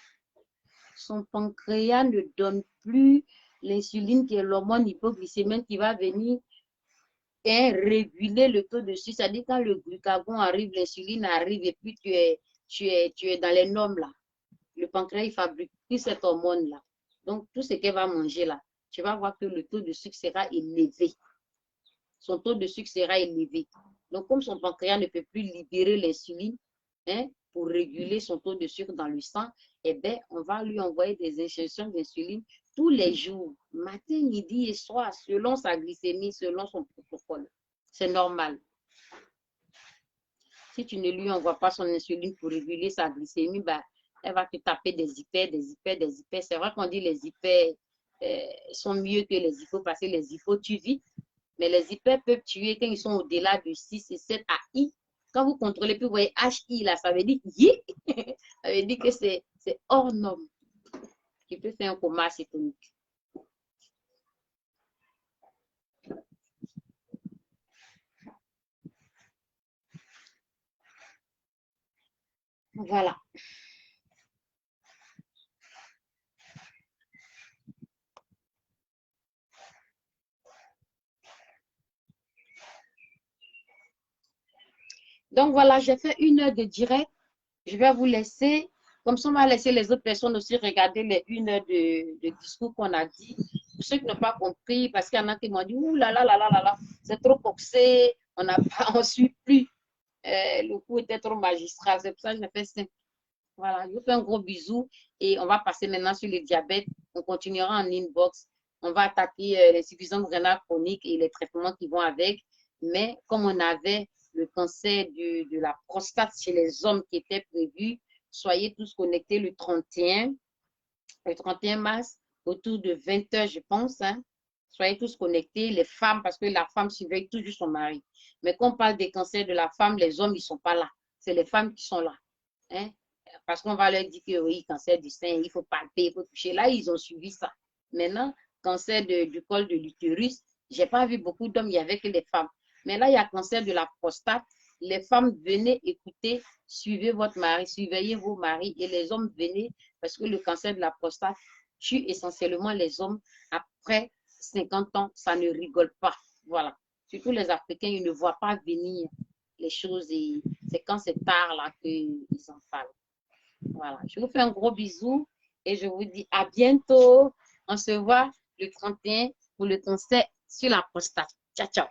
Son pancréas ne donne plus l'insuline qui est l'hormone hypoglycémique qui va venir réguler le taux de sucre. C'est-à-dire quand le glucagon arrive, l'insuline arrive et puis tu es dans les normes là. Le pancréas, il fabrique plus cette hormone-là. Donc, tout ce qu'elle va manger là, tu vas voir que le taux de sucre sera élevé. Son taux de sucre sera élevé. Donc, comme son pancréas ne peut plus libérer l'insuline pour réguler son taux de sucre dans le sang, eh bien, on va lui envoyer des injections d'insuline tous les jours, matin, midi et soir, selon sa glycémie, selon son protocole. C'est normal. Si tu ne lui envoies pas son insuline pour réguler sa glycémie, bah, elle va te taper des hyper, des hyper, des hyper. C'est vrai qu'on dit les hyper sont mieux que les hypos parce que les hypos tuent vite. Mais les hyper peuvent tuer quand ils sont au-delà de 6 et 7 à I. Quand vous contrôlez, puis vous voyez HI là, ça veut dire Y. Ça veut dire que c'est hors norme. Qui peut faire un coma cétonique. Voilà. Donc voilà, j'ai fait 1 heure de direct. Je vais vous laisser. Comme ça, on va laisser les autres personnes aussi regarder les 1 heure de discours qu'on a dit. Pour ceux qui n'ont pas compris, parce qu'il y en a qui m'ont dit, ouh là là là là là là, c'est trop boxé, on n'a pas, on suit plus. Le coup était trop magistral. C'est pour ça que j'ai fait simple. Voilà, je vous fais un gros bisou et on va passer maintenant sur le diabète. On continuera en inbox. On va attaquer l'insuffisance rénale chronique et les traitements qui vont avec. Mais comme on avait le cancer de la prostate chez les hommes qui était prévu, soyez tous connectés le 31 mars, autour de 20 h, je pense. Hein. Soyez tous connectés, les femmes, parce que la femme surveille toujours son mari. Mais quand on parle des cancers de la femme, les hommes, ils ne sont pas là. C'est les femmes qui sont là. Hein? Parce qu'on va leur dire que oui, cancer du sein, il faut palper, il faut toucher. Là, ils ont suivi ça. Maintenant, cancer du col de l'utérus, je n'ai pas vu beaucoup d'hommes, il n'y avait que les femmes. Mais là, il y a cancer de la prostate. Les femmes, venez écouter, suivez votre mari, surveillez vos maris et les hommes, venez parce que le cancer de la prostate tue essentiellement les hommes après 50 ans. Ça ne rigole pas. Voilà. Surtout les Africains, ils ne voient pas venir les choses et c'est quand c'est tard là qu'ils en parlent. Voilà. Je vous fais un gros bisou et je vous dis à bientôt. On se voit le 31 pour le concert sur la prostate. Ciao, ciao.